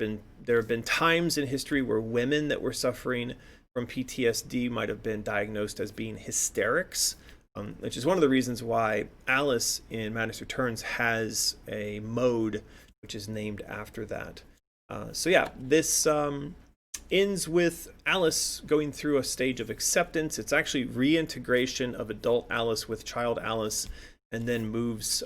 have been times in history where women that were suffering from PTSD might have been diagnosed as being hysterics, which is one of the reasons why Alice in Madness Returns has a mode which is named after that. So yeah, this ends with Alice going through a stage of acceptance. It's actually reintegration of adult Alice with child Alice, and then moves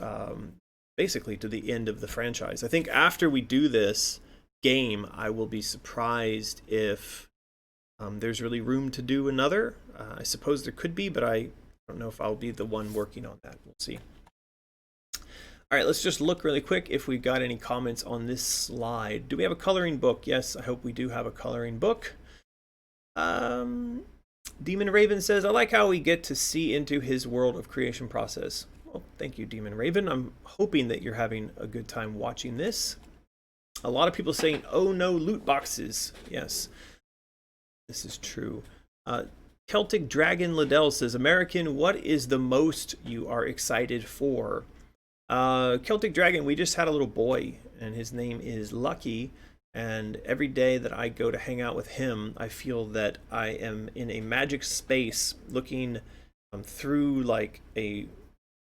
basically to the end of the franchise. I think after we do this game, I will be surprised if there's really room to do another. I suppose there could be, but I don't know if I'll be the one working on that. We'll see. All right, let's just look really quick if we've got any comments on this slide. Do we have a coloring book? Yes, I hope we do have a coloring book. Demon Raven says, I like how we get to see into his world of creation process. Well, thank you, Demon Raven. I'm hoping that you're having a good time watching this. A lot of people saying, oh no, loot boxes. Yes, this is true. Celtic Dragon Liddell says, American, what is the most you are excited for? Celtic Dragon, we just had a little boy, and his name is Lucky. And every day that I go to hang out with him, I feel that I am in a magic space looking through like a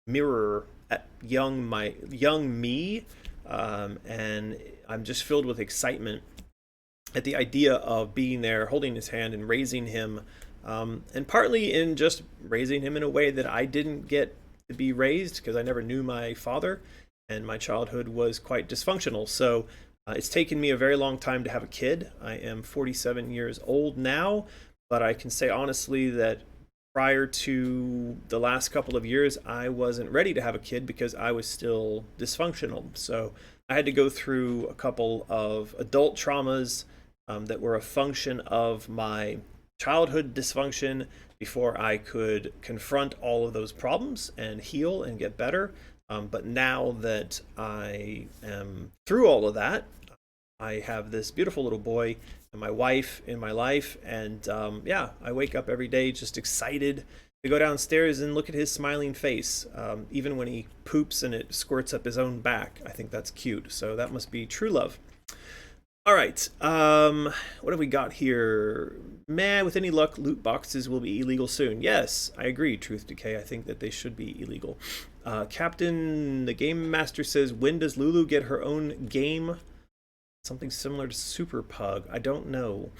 mirror at young me. And I'm just filled with excitement at the idea of being there, holding his hand and raising him. And partly in just raising him in a way that I didn't get to be raised because I never knew my father. And my childhood was quite dysfunctional. So it's taken me a very long time to have a kid. I am 47 years old now, but I can say honestly that prior to the last couple of years, I wasn't ready to have a kid because I was still dysfunctional. So I had to go through a couple of adult traumas that were a function of my childhood dysfunction before I could confront all of those problems and heal and get better. But now that I am through all of that, I have this beautiful little boy and my wife in my life. And yeah, I wake up every day just excited to go downstairs and look at his smiling face. Even when he poops and it squirts up his own back, I think that's cute. So that must be true love. All right, what have we got here? Man, with any luck, loot boxes will be illegal soon. Yes, I agree, Truth Decay. I think that they should be illegal. Captain, the Game Master says, when does Lulu get her own game? Something similar to Super Pug. I don't know.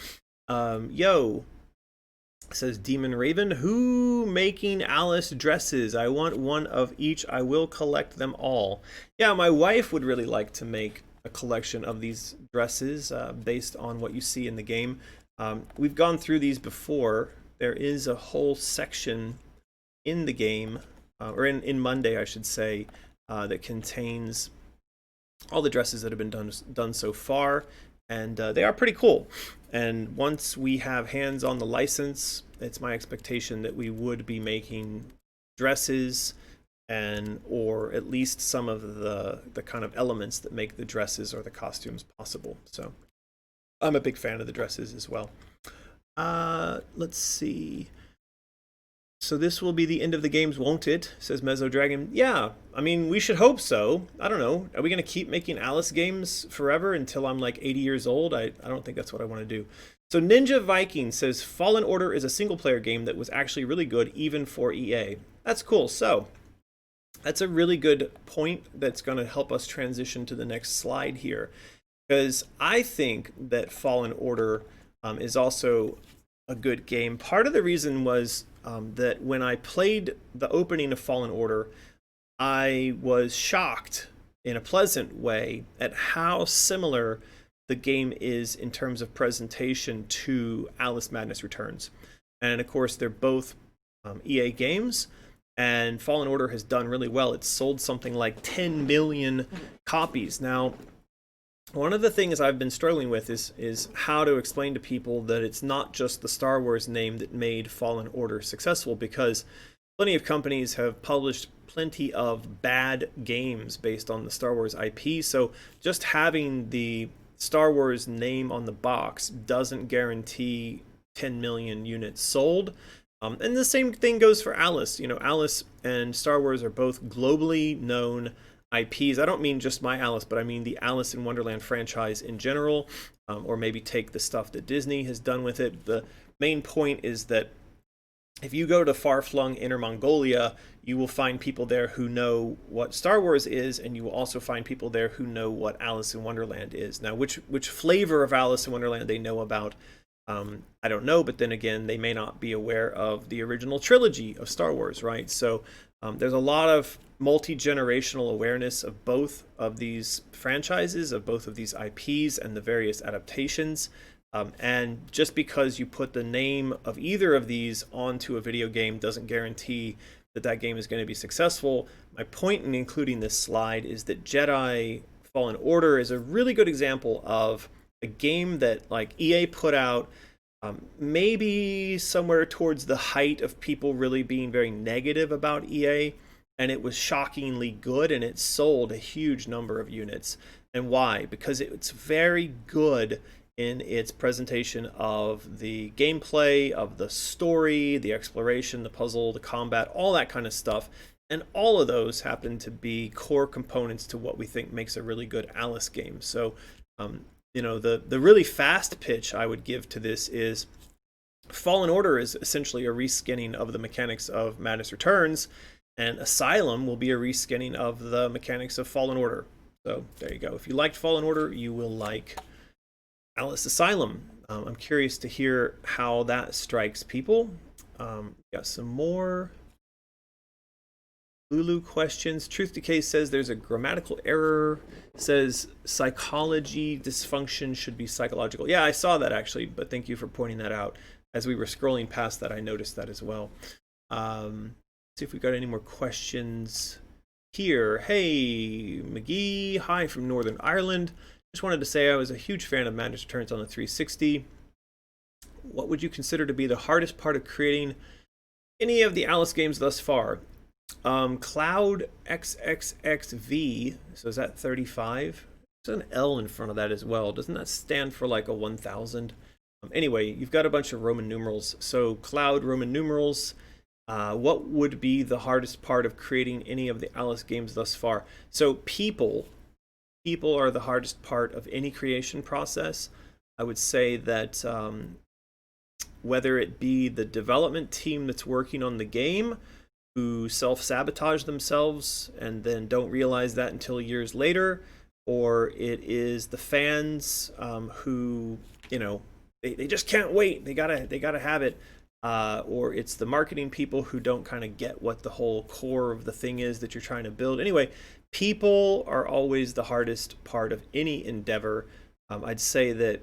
Yo, says Demon Raven, who making Alice dresses? I want one of each. I will collect them all. Yeah, my wife would really like to make a collection of these dresses based on what you see in the game. We've gone through these before. There is a whole section in the game, or in Monday, I should say, that contains all the dresses that have been done so far, and they are pretty cool. And once we have hands on the license, it's my expectation that we would be making dresses and or at least some of the kind of elements that make the dresses or the costumes possible. So I'm a big fan of the dresses as well. Let's see. So this will be the end of the games, won't it? Says Mezzo Dragon. Yeah, I mean, we should hope so. I don't know. Are we going to keep making Alice games forever until I'm like 80 years old? I don't think that's what I want to do. So Ninja Viking says Fallen Order is a single-player game that was actually really good even for EA. That's cool. So that's a really good point that's going to help us transition to the next slide here. Because I think that Fallen Order is also a good game. Part of the reason was that when I played the opening of Fallen Order, I was shocked in a pleasant way at how similar the game is in terms of presentation to Alice Madness Returns. And of course, they're both EA games, and Fallen Order has done really well. It's sold something like 10 million copies. Now, one of the things I've been struggling with is how to explain to people that it's not just the Star Wars name that made Fallen Order successful, because plenty of companies have published plenty of bad games based on the Star Wars IP. So just having the Star Wars name on the box doesn't guarantee 10 million units sold. And the same thing goes for Alice. You know, Alice and Star Wars are both globally known IPs. I don't mean just my Alice, but I mean the Alice in Wonderland franchise in general, or maybe take the stuff that Disney has done with it. The main point is that if you go to far-flung Inner Mongolia, you will find people there who know what Star Wars is, and you will also find people there who know what Alice in Wonderland is. Now, which flavor of Alice in Wonderland they know about, I don't know, but then again, they may not be aware of the original trilogy of Star Wars, right? So there's a lot of multi-generational awareness of both of these franchises, of both of these IPs and the various adaptations. And just because you put the name of either of these onto a video game doesn't guarantee that that game is going to be successful. My point in including this slide is that Jedi Fallen Order is a really good example of a game that like EA put out Maybe somewhere towards the height of people really being very negative about EA, and it was shockingly good, and it sold a huge number of units. And why? Because it's very good in its presentation of the gameplay, of the story, the exploration, the puzzle, the combat, all that kind of stuff. And all of those happen to be core components to what we think makes a really good Alice game. So, the really fast pitch I would give to this is Fallen Order is essentially a reskinning of the mechanics of Madness Returns, and Asylum will be a reskinning of the mechanics of Fallen Order. So there you go. If you liked Fallen Order, you will like Alice Asylum. I'm curious to hear how that strikes people. Got some more Lulu questions. Truth Decay says there's a grammatical error. Says psychology dysfunction should be psychological. Yeah, I saw that actually, but thank you for pointing that out. As we were scrolling past that, I noticed that as well. See if we got any more questions here. Hey, McGee. Hi from Northern Ireland. Just wanted to say I was a huge fan of Madness Returns on the 360. What would you consider to be the hardest part of creating any of the Alice games thus far? Cloud XXXV, so is that 35? There's an L in front of that as well. Doesn't that stand for like a 1000? Anyway, you've got a bunch of Roman numerals. So Cloud Roman numerals. What would be the hardest part of creating any of the Alice games thus far? So people are the hardest part of any creation process. I would say that whether it be the development team that's working on the game, who self-sabotage themselves and then don't realize that until years later, or it is the fans who, they just can't wait. They gotta have it. Or it's the marketing people who don't kind of get what the whole core of the thing is that you're trying to build. Anyway, people are always the hardest part of any endeavor. I'd say that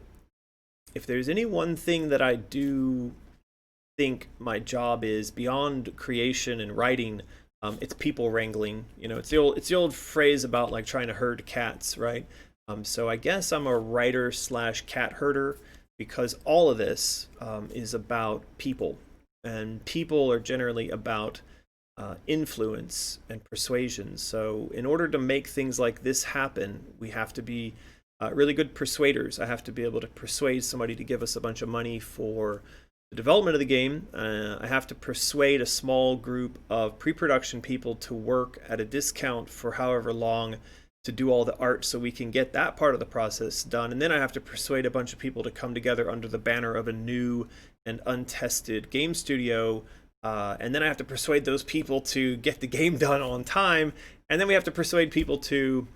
if there's any one thing that I do think my job is beyond creation and writing, it's people wrangling. It's the old phrase about like trying to herd cats, right? So I guess I'm a writer / cat herder, because all of this is about people, and people are generally about influence and persuasion. So in order to make things like this happen, we have to be really good persuaders. I have to be able to persuade somebody to give us a bunch of money for the development of the game. I have to persuade a small group of pre-production people to work at a discount for however long to do all the art so we can get that part of the process done. And then I have to persuade a bunch of people to come together under the banner of a new and untested game studio. And then I have to persuade those people to get the game done on time. And then we have to persuade people to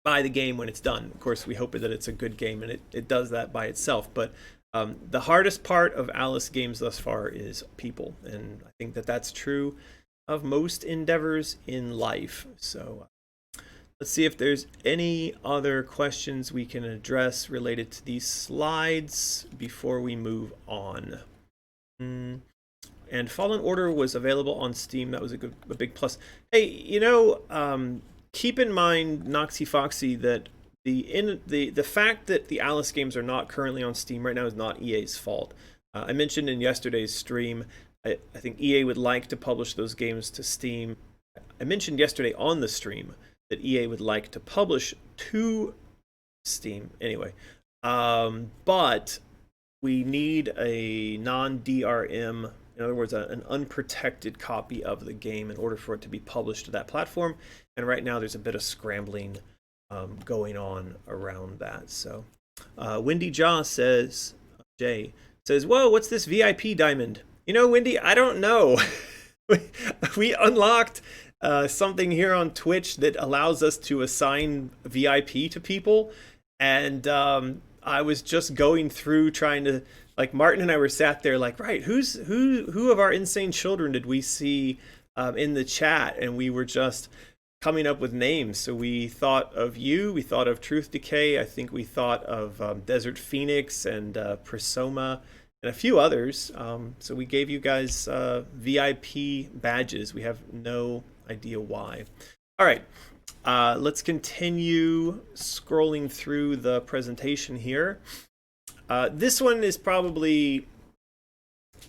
buy the game when it's done. Of course, we hope that it's a good game, and it does that by itself. But the hardest part of Alice games thus far is people. And I think that that's true of most endeavors in life. So let's see if there's any other questions we can address related to these slides before we move on. And Fallen Order was available on Steam. That was a big plus. Hey, keep in mind, Noxy Foxy, that the fact that the Alice games are not currently on Steam right now is not EA's fault. I mentioned in yesterday's stream, I think EA would like to publish those games to Steam. I mentioned yesterday on the stream that EA would like to publish to Steam anyway. But we need a non-DRM, in other words, an unprotected copy of the game in order for it to be published to that platform. And right now there's a bit of scrambling going on around that. So Windy Jaw says, Jay says, whoa, what's this VIP diamond? Windy, I don't know. We unlocked something here on Twitch that allows us to assign VIP to people, and I was just going through trying to, like, Martin and I were sat there like, right, who of our insane children did we see in the chat, and we were just coming up with names. So we thought of you, we thought of Truth Decay, I think we thought of Desert Phoenix and Prisoma and a few others. So we gave you guys VIP badges. We have no idea why. All right, let's continue scrolling through the presentation here. This one is probably,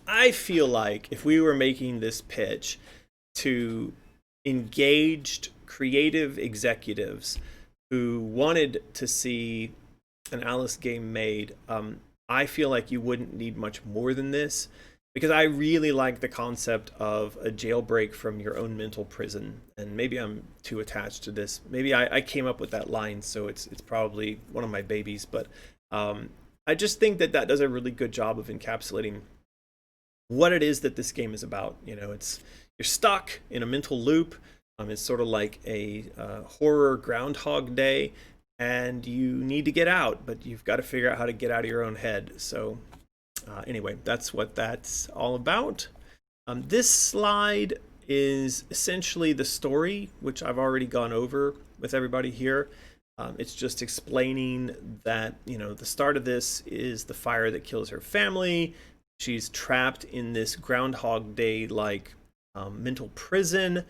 I feel like if we were making this pitch to engaged creative executives who wanted to see an Alice game made, I feel like you wouldn't need much more than this, because I really like the concept of a jailbreak from your own mental prison. And maybe I'm too attached to this. Maybe I came up with that line, so it's probably one of my babies. But I just think that does a really good job of encapsulating what it is that this game is about. You know, you're stuck in a mental loop. It's sort of like a horror Groundhog Day, and you need to get out, but you've got to figure out how to get out of your own head. So anyway, that's what that's all about. This slide is essentially the story, which I've already gone over with everybody here. It's just explaining that, you know, the start of this is the fire that kills her family. She's trapped in this Groundhog Day-like mental prison,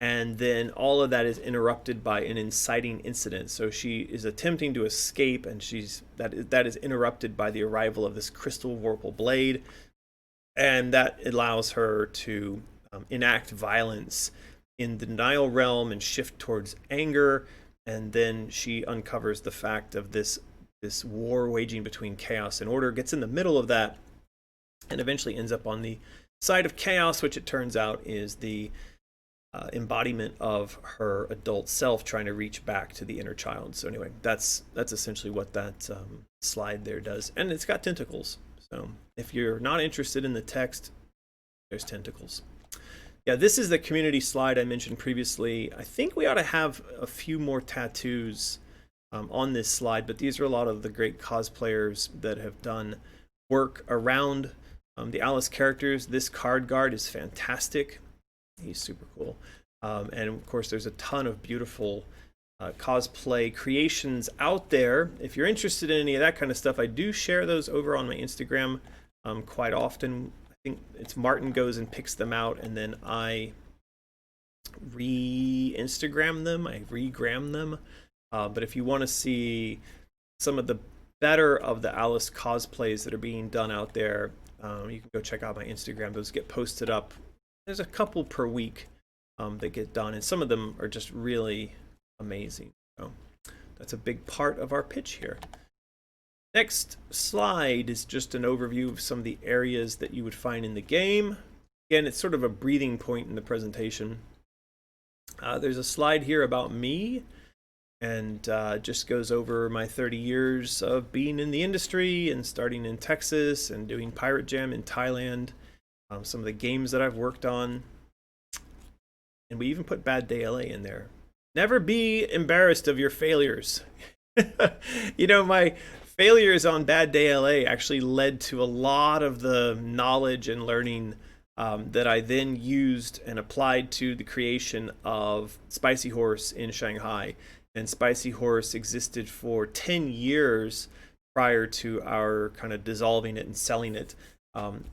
and then all of that is interrupted by an inciting incident. So she is attempting to escape, and that is interrupted by the arrival of this crystal vorpal blade, and that allows her to enact violence in the denial realm and shift towards anger. And then she uncovers the fact of this war waging between chaos and order, gets in the middle of that, and eventually ends up on the side of chaos, which it turns out is the embodiment of her adult self trying to reach back to the inner child. So anyway, that's essentially what that slide there does. And it's got tentacles. So if you're not interested in the text, there's tentacles. Yeah, this is the community slide I mentioned previously. I think we ought to have a few more tattoos on this slide, but these are a lot of the great cosplayers that have done work around the Alice characters. This card guard is fantastic. He's super cool. And of course, there's a ton of beautiful cosplay creations out there. If you're interested in any of that kind of stuff, I do share those over on my Instagram quite often. I think it's Martin goes and picks them out, and then I re-Instagram them, I regram them. But if you want to see some of the better of the Alice cosplays that are being done out there, you can go check out my Instagram. Those get posted up. There's a couple per week that get done, and some of them are just really amazing. So that's a big part of our pitch here. Next slide is just an overview of some of the areas that you would find in the game. Again, it's sort of a breathing point in the presentation. There's a slide here about me, and just goes over my 30 years of being in the industry and starting in Texas and doing Pirate Jam in Thailand. Some of the games that I've worked on. And we even put Bad Day LA in there. Never be embarrassed of your failures. You know, my failures on Bad Day LA actually led to a lot of the knowledge and learning that I then used and applied to the creation of Spicy Horse in Shanghai. And Spicy Horse existed for 10 years prior to our kind of dissolving it and selling it.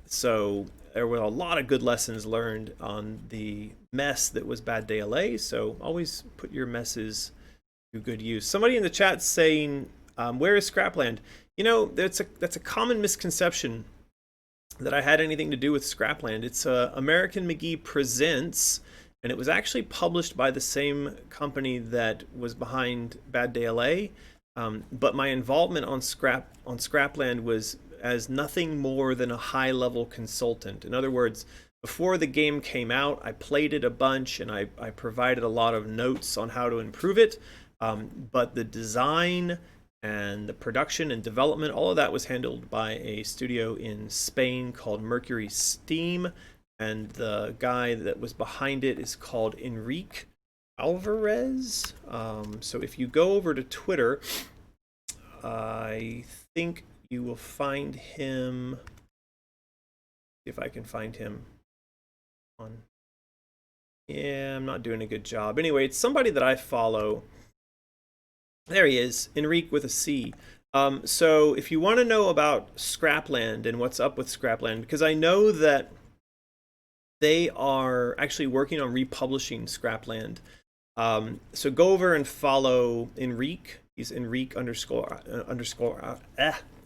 So there were a lot of good lessons learned on the mess that was Bad Day LA. So always put your messes to good use. Somebody in the chat saying, where is Scrapland? You know, that's a common misconception that I had anything to do with Scrapland. It's American McGee Presents, and it was actually published by the same company that was behind Bad Day LA. But my involvement on Scrapland was as nothing more than a high-level consultant. In other words, before the game came out, I played it a bunch, and I provided a lot of notes on how to improve it. But the design and the production and development, all of that was handled by a studio in Spain called Mercury Steam. And the guy that was behind it is called Enrique Alvarez. So if you go over to Twitter, I think you will find him. If I can find him on. Yeah, I'm not doing a good job. Anyway, it's somebody that I follow. There he is, Enrique with a C. So if you want to know about Scrapland and what's up with Scrapland, because I know that they are actually working on republishing Scrapland. So go over and follow Enrique. He's Enrique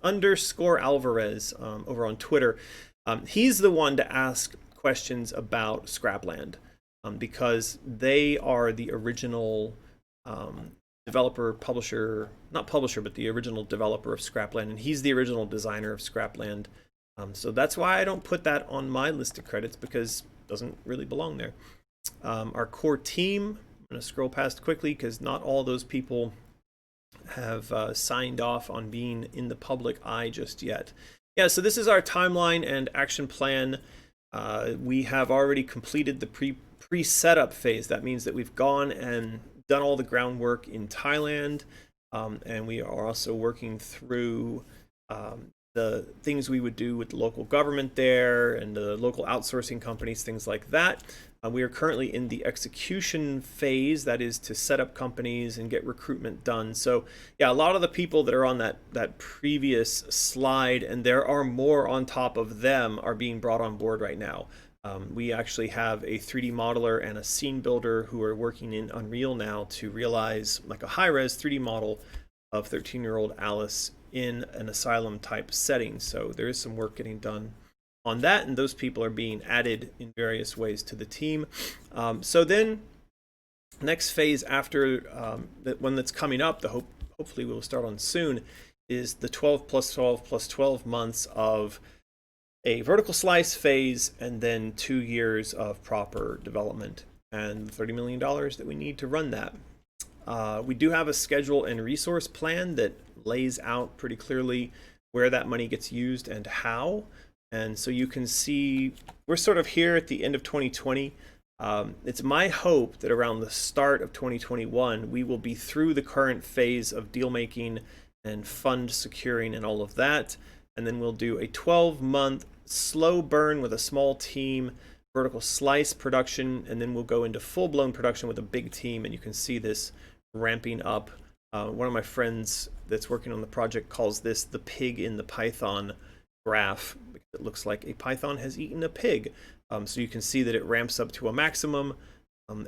underscore Alvarez over on Twitter. He's the one to ask questions about Scrapland because they are the original developer, publisher, not publisher, but the original developer of Scrapland, and he's the original designer of Scrapland. So that's why I don't put that on my list of credits, because it doesn't really belong there. Our core team, I'm going to scroll past quickly because not all those people have signed off on being in the public eye just yet. Yeah, so this is our timeline and action plan. We have already completed the pre-setup phase. That means that we've gone and done all the groundwork in Thailand, and we are also working through the things we would do with the local government there and the local outsourcing companies, things like that. We are currently in the execution phase, that is to set up companies and get recruitment done. So yeah, a lot of the people that are on that previous slide, and there are more on top of them, are being brought on board right now. We actually have a 3D modeler and a scene builder who are working in Unreal now to realize like a high-res 3D model of 13-year-old Alice in an asylum type setting. So there is some work getting done on that, and those people are being added in various ways to the team. So then next phase after the one that's coming up, hopefully we'll start on soon, is the 12 plus 12 plus 12 months of a vertical slice phase, and then 2 years of proper development and $30 million that we need to run that. We do have a schedule and resource plan that lays out pretty clearly where that money gets used and how. And so you can see we're sort of here at the end of 2020. It's my hope that around the start of 2021, we will be through the current phase of deal making and fund securing and all of that. And then we'll do a 12-month slow burn with a small team, vertical slice production, and then we'll go into full-blown production with a big team. And you can see this ramping up. One of my friends that's working on the project calls this the pig in the python graph. It looks like a python has eaten a pig. So you can see that it ramps up to a maximum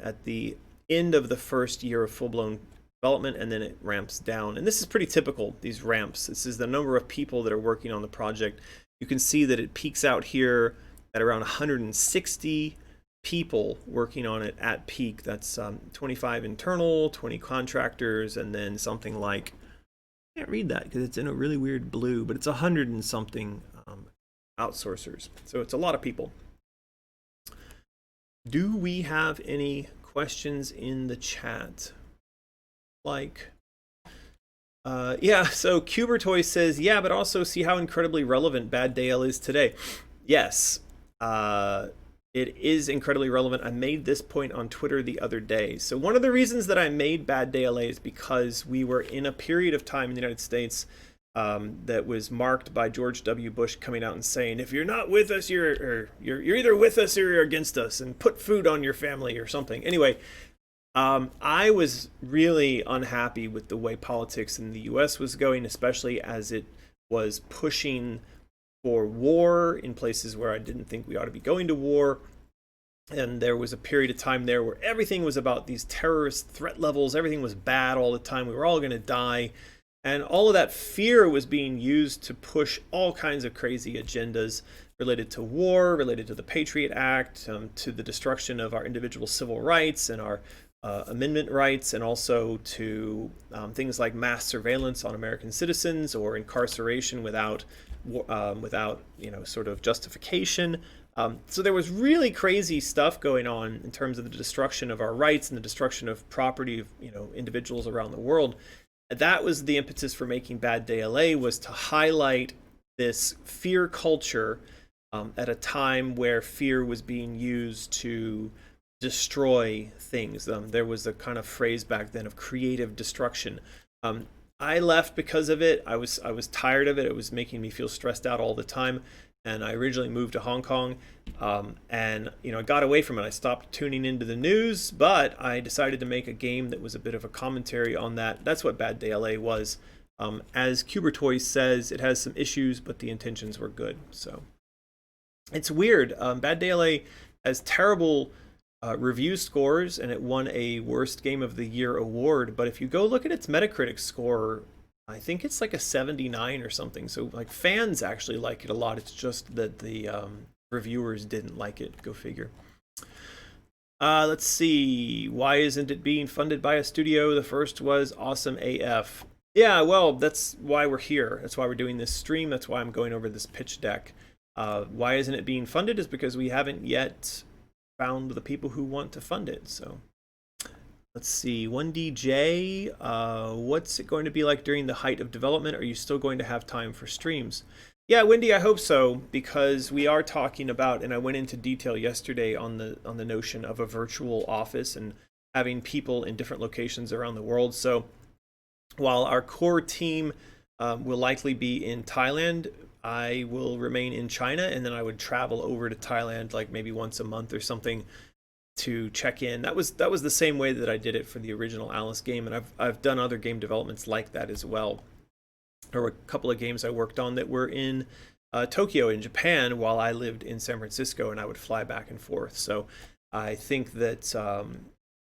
at the end of the first year of full-blown development, and then it ramps down. And this is pretty typical, these ramps. This is the number of people that are working on the project. You can see that it peaks out here at around 160 people working on it at peak. That's 25 internal, 20 contractors, and then something like, I can't read that because it's in a really weird blue, but it's 100 and something outsourcers. So it's a lot of people. Do we have any questions in the chat? Yeah, so Cubertoy says, yeah, but also see how incredibly relevant Bad Dale is today. Yes, it is incredibly relevant. I made this point on Twitter the other day. So one of the reasons that I made Bad Day LA is because we were in a period of time in the United States that was marked by George W. Bush coming out and saying, if you're not with us, you're either with us or you're against us, and put food on your family or something. Anyway, I was really unhappy with the way politics in the U.S. was going, especially as it was pushing for war in places where I didn't think we ought to be going to war. And there was a period of time there where everything was about these terrorist threat levels. Everything was bad all the time. We were all going to die. And all of that fear was being used to push all kinds of crazy agendas related to war, related to the Patriot Act, to the destruction of our individual civil rights and our amendment rights, and also to things like mass surveillance on American citizens or incarceration without sort of justification. So there was really crazy stuff going on in terms of the destruction of our rights and the destruction of property of individuals around the world. That was the impetus for making Bad Day LA, was to highlight this fear culture at a time where fear was being used to destroy things. There was a kind of phrase back then of creative destruction. I left because of it. I was tired of it. It was making me feel stressed out all the time. And I originally moved to Hong Kong, and I got away from it. I stopped tuning into the news, but I decided to make a game that was a bit of a commentary on that. That's what Bad Day LA was. As Cubertoy says, it has some issues, but the intentions were good. So it's weird. Bad Day LA has terrible review scores, and it won a Worst Game of the Year award. But if you go look at its Metacritic score, I think it's like a 79 or something. So like fans actually like it a lot. It's just that the reviewers didn't like it. Go figure. Let's see. Why isn't it being funded by a studio? The first was awesome AF. Yeah, well, that's why we're here. That's why we're doing this stream. That's why I'm going over this pitch deck. Why isn't it being funded is because we haven't yet found the people who want to fund it. So let's see. 1DJ, what's it going to be like during the height of development? Are you still going to have time for streams? Yeah, Wendy, I hope so, because we are talking about, and I went into detail yesterday on the notion of a virtual office and having people in different locations around the world. So while our core team will likely be in Thailand, I will remain in China, and then I would travel over to Thailand like maybe once a month or something to check in. That was the same way that I did it for the original Alice game, and I've done other game developments like that as well. There were a couple of games I worked on that were in Tokyo in Japan while I lived in San Francisco, and I would fly back and forth. So I think that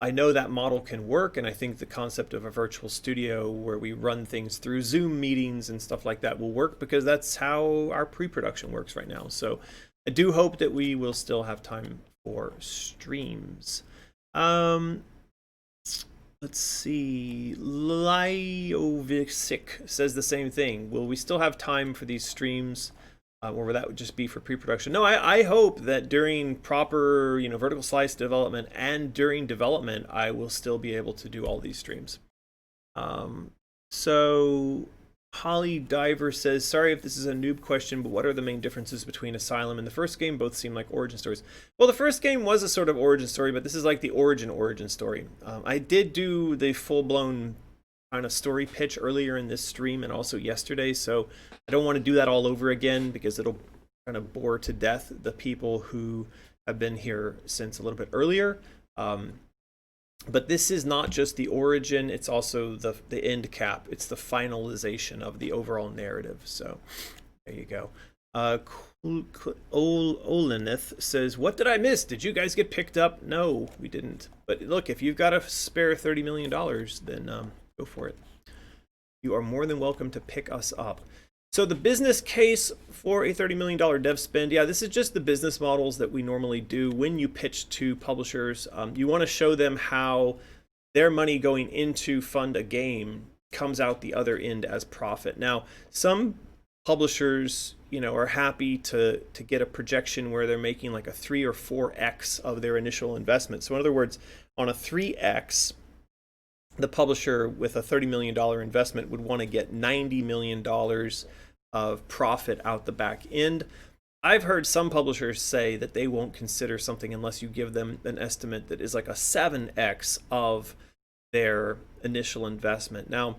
I know that model can work, and I think the concept of a virtual studio where we run things through Zoom meetings and stuff like that will work, because that's how our pre-production works right now. So I do hope that we will still have time for streams. Let's see. Lyovicic says the same thing. Will we still have time for these streams? Or that would just be for pre-production? No, I hope that during proper, vertical slice development and during development, I will still be able to do all these streams. So Holly Diver says, sorry if this is a noob question, but what are the main differences between Asylum and the first game? Both seem like origin stories. Well, the first game was a sort of origin story, but this is like the origin story. I did do the full-blown kind of story pitch earlier in this stream and also yesterday, so I don't want to do that all over again because it'll kind of bore to death the people who have been here since a little bit earlier. But this is not just the origin, it's also the end cap. It's the finalization of the overall narrative. So there you go. Olenith says, what did I miss? Did you guys get picked up? No, we didn't. But look, if you've got a spare $30 million, then go for it. You are more than welcome to pick us up. So the business case for a $30 million dev spend, yeah, this is just the business models that we normally do when you pitch to publishers. You want to show them how their money going into fund a game comes out the other end as profit. Now, some publishers, are happy to get a projection where they're making like a 3 or 4x of their initial investment. So in other words, on a 3x, the publisher with a $30 million investment would want to get $90 million of profit out the back end. I've heard some publishers say that they won't consider something unless you give them an estimate that is like a 7x of their initial investment. Now,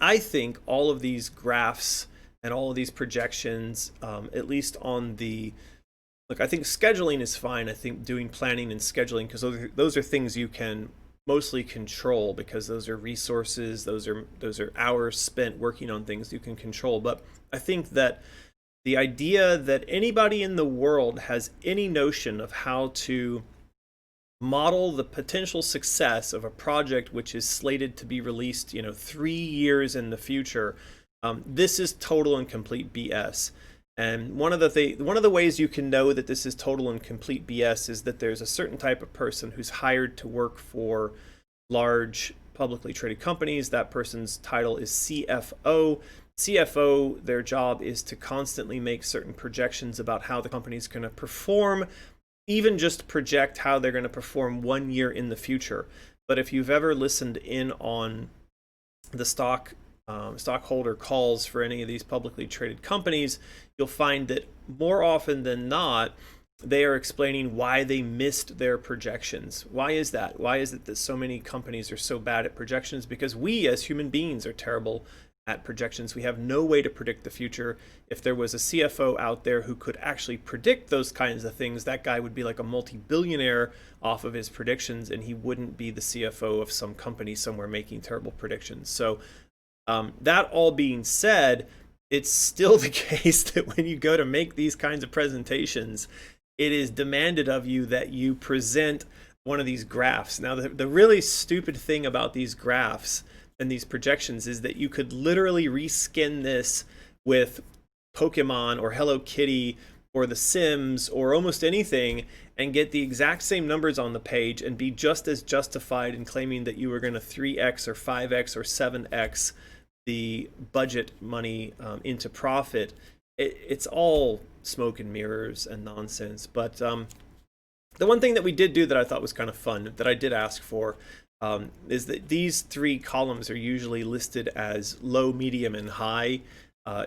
I think all of these graphs and all of these projections, at least on the, look, I think scheduling is fine. I think doing planning and scheduling, because those are things you can mostly control, because those are resources, those are hours spent working on things you can control. But I think that the idea that anybody in the world has any notion of how to model the potential success of a project which is slated to be released 3 years in the future, this is total and complete BS. And one of the ways you can know that this is total and complete BS is that there's a certain type of person who's hired to work for large publicly traded companies. That person's title is CFO. CFO, their job is to constantly make certain projections about how the company's going to perform, even just project how they're going to perform 1 year in the future. But if you've ever listened in on the stockholder calls for any of these publicly traded companies, you'll find that more often than not, they are explaining why they missed their projections. Why is that? Why is it that so many companies are so bad at projections? Because we as human beings are terrible at projections. We have no way to predict the future. If there was a CFO out there who could actually predict those kinds of things, that guy would be like a multi-billionaire off of his predictions, and he wouldn't be the CFO of some company somewhere making terrible predictions. So that all being said, it's still the case that when you go to make these kinds of presentations, it is demanded of you that you present one of these graphs. Now, the really stupid thing about these graphs, and these projections is that you could literally reskin this with Pokemon or Hello Kitty or The Sims or almost anything and get the exact same numbers on the page and be just as justified in claiming that you were going to 3x or 5x or 7x the budget money into profit. It's all smoke and mirrors and nonsense. But the one thing that we did do that I thought was kind of fun, that I did ask for, is that these three columns are usually listed as low, medium, and high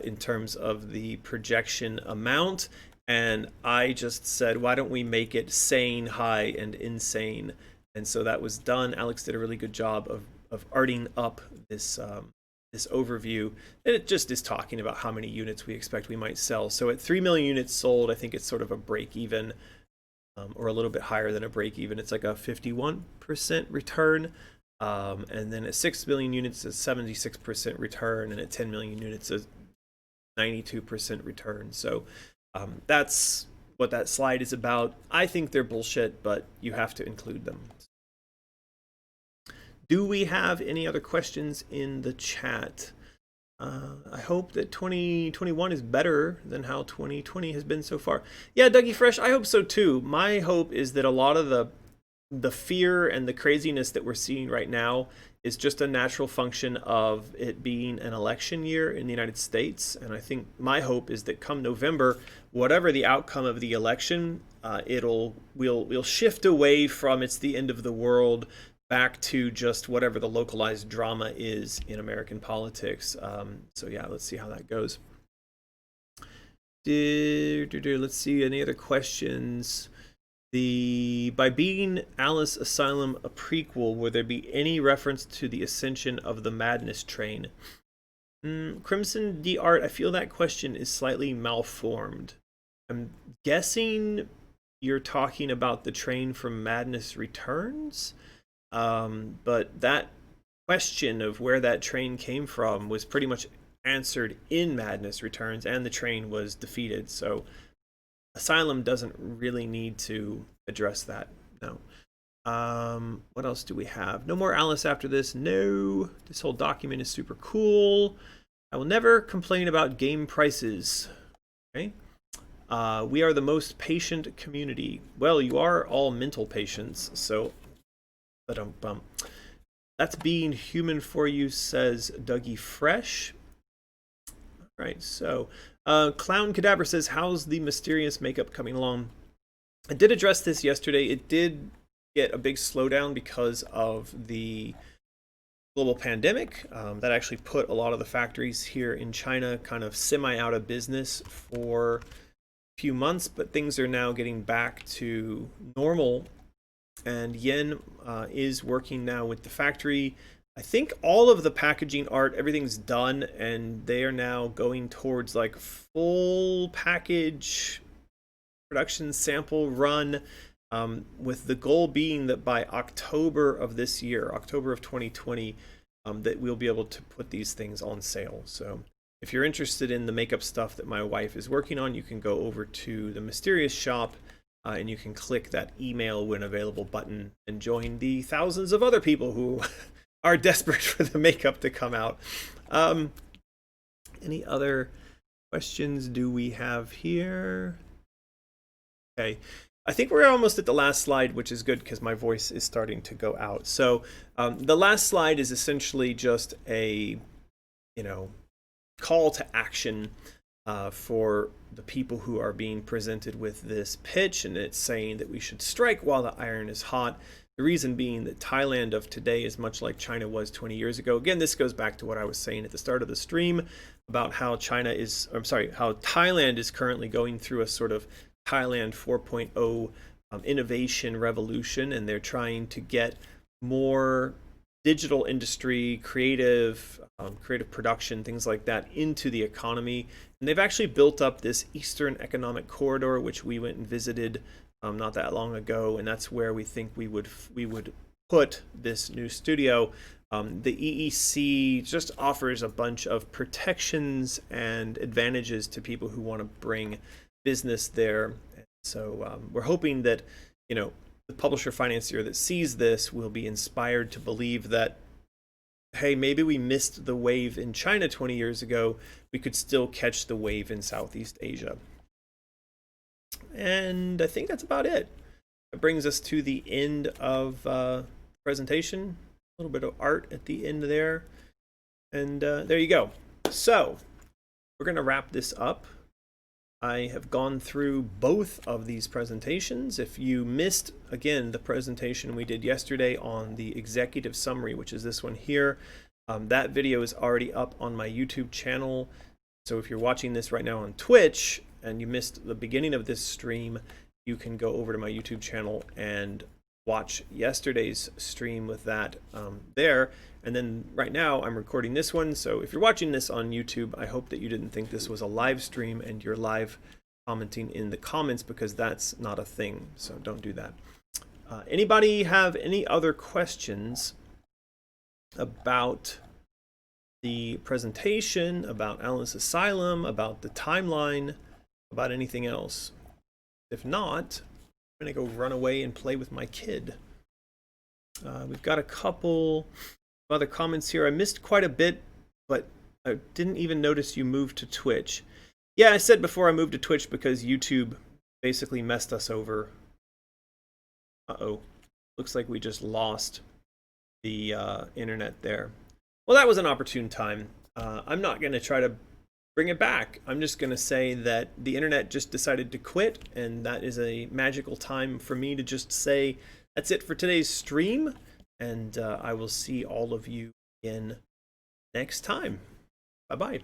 in terms of the projection amount. And I just said, why don't we make it sane, high, and insane? And so that was done. Alex did a really good job of arting up this this overview, and it just is talking about how many units we expect we might sell. So at 3 million units sold, I think it's sort of a break even, or a little bit higher than a break even. It's like a 51% return. And then at 6 million units, it's a 76% return, and at 10 million units, a 92% return. So that's what that slide is about. I think they're bullshit, but you have to include them. Do we have any other questions in the chat? I hope that 2021 is better than how 2020 has been so far. Yeah, Dougie Fresh, I hope so too. My hope is that a lot of the fear and the craziness that we're seeing right now is just a natural function of it being an election year in the United States. And I think my hope is that come November, whatever the outcome of the election, we'll shift away from it's the end of the world back to just whatever the localized drama is in American politics. So yeah, let's see how that goes. Let's see, any other questions? By being Alice Asylum a prequel, will there be any reference to the ascension of the Madness train? Crimson D Art, I feel that question is slightly malformed. I'm guessing you're talking about the train from Madness Returns? But that question of where that train came from was pretty much answered in Madness Returns, and the train was defeated. So Asylum doesn't really need to address that. No. What else do we have? No more Alice after this. No. This whole document is super cool. I will never complain about game prices. Okay. We are the most patient community. Well, you are all mental patients, so that's being human for you, says Dougie Fresh. All right, so Clown Cadaver says, how's the mysterious makeup coming along? I did address this yesterday. It did get a big slowdown because of the global pandemic. That actually put a lot of the factories here in China kind of semi out of business for a few months, but things are now getting back to normal. And Yen is working now with the factory. I think all of the packaging art, everything's done, and they are now going towards like full package production sample run, with the goal being that by October of this year, October of 2020, that we'll be able to put these things on sale. So if you're interested in the makeup stuff that my wife is working on, you can go over to the Mysterious Shop, and you can click that email when available button and join the thousands of other people who are desperate for the makeup to come out. Any other questions do we have here? Okay, I think we're almost at the last slide, which is good because my voice is starting to go out. So the last slide is essentially just a, call to action for the people who are being presented with this pitch, and it's saying that we should strike while the iron is hot. The reason being that Thailand of today is much like China was 20 years ago. Again, this goes back to what I was saying at the start of the stream about how how Thailand is currently going through a sort of Thailand 4.0 innovation revolution, and they're trying to get more digital industry, creative production, things like that into the economy. And they've actually built up this Eastern Economic Corridor, which we went and visited not that long ago, and that's where we think we would put this new studio. The EEC just offers a bunch of protections and advantages to people who want to bring business there. So we're hoping that the publisher financier that sees this will be inspired to believe that hey, maybe we missed the wave in China 20 years ago, we could still catch the wave in Southeast Asia. And I think that's about it. It brings us to the end of presentation. A little bit of art at the end there. And there you go. So we're going to wrap this up. I have gone through both of these presentations. If you missed, again, the presentation we did yesterday on the executive summary, which is this one here, that video is already up on my YouTube channel. So if you're watching this right now on Twitch and you missed the beginning of this stream, you can go over to my YouTube channel and watch yesterday's stream with that there. And then right now I'm recording this one. So if you're watching this on YouTube, I hope that you didn't think this was a live stream and you're live commenting in the comments, because that's not a thing. So don't do that. Anybody have any other questions about the presentation, about Alice Asylum, about the timeline, about anything else? If not, I'm going to go run away and play with my kid. We've got a couple other comments here. I missed quite a bit, but I didn't even notice you moved to Twitch. Yeah, I said before I moved to Twitch because YouTube basically messed us over. Uh-oh. Looks like we just lost the internet there. Well, that was an opportune time. I'm not going to try to bring it back. I'm just going to say that the internet just decided to quit, and that is a magical time for me to just say that's it for today's stream. And I will see all of you again next time. Bye-bye.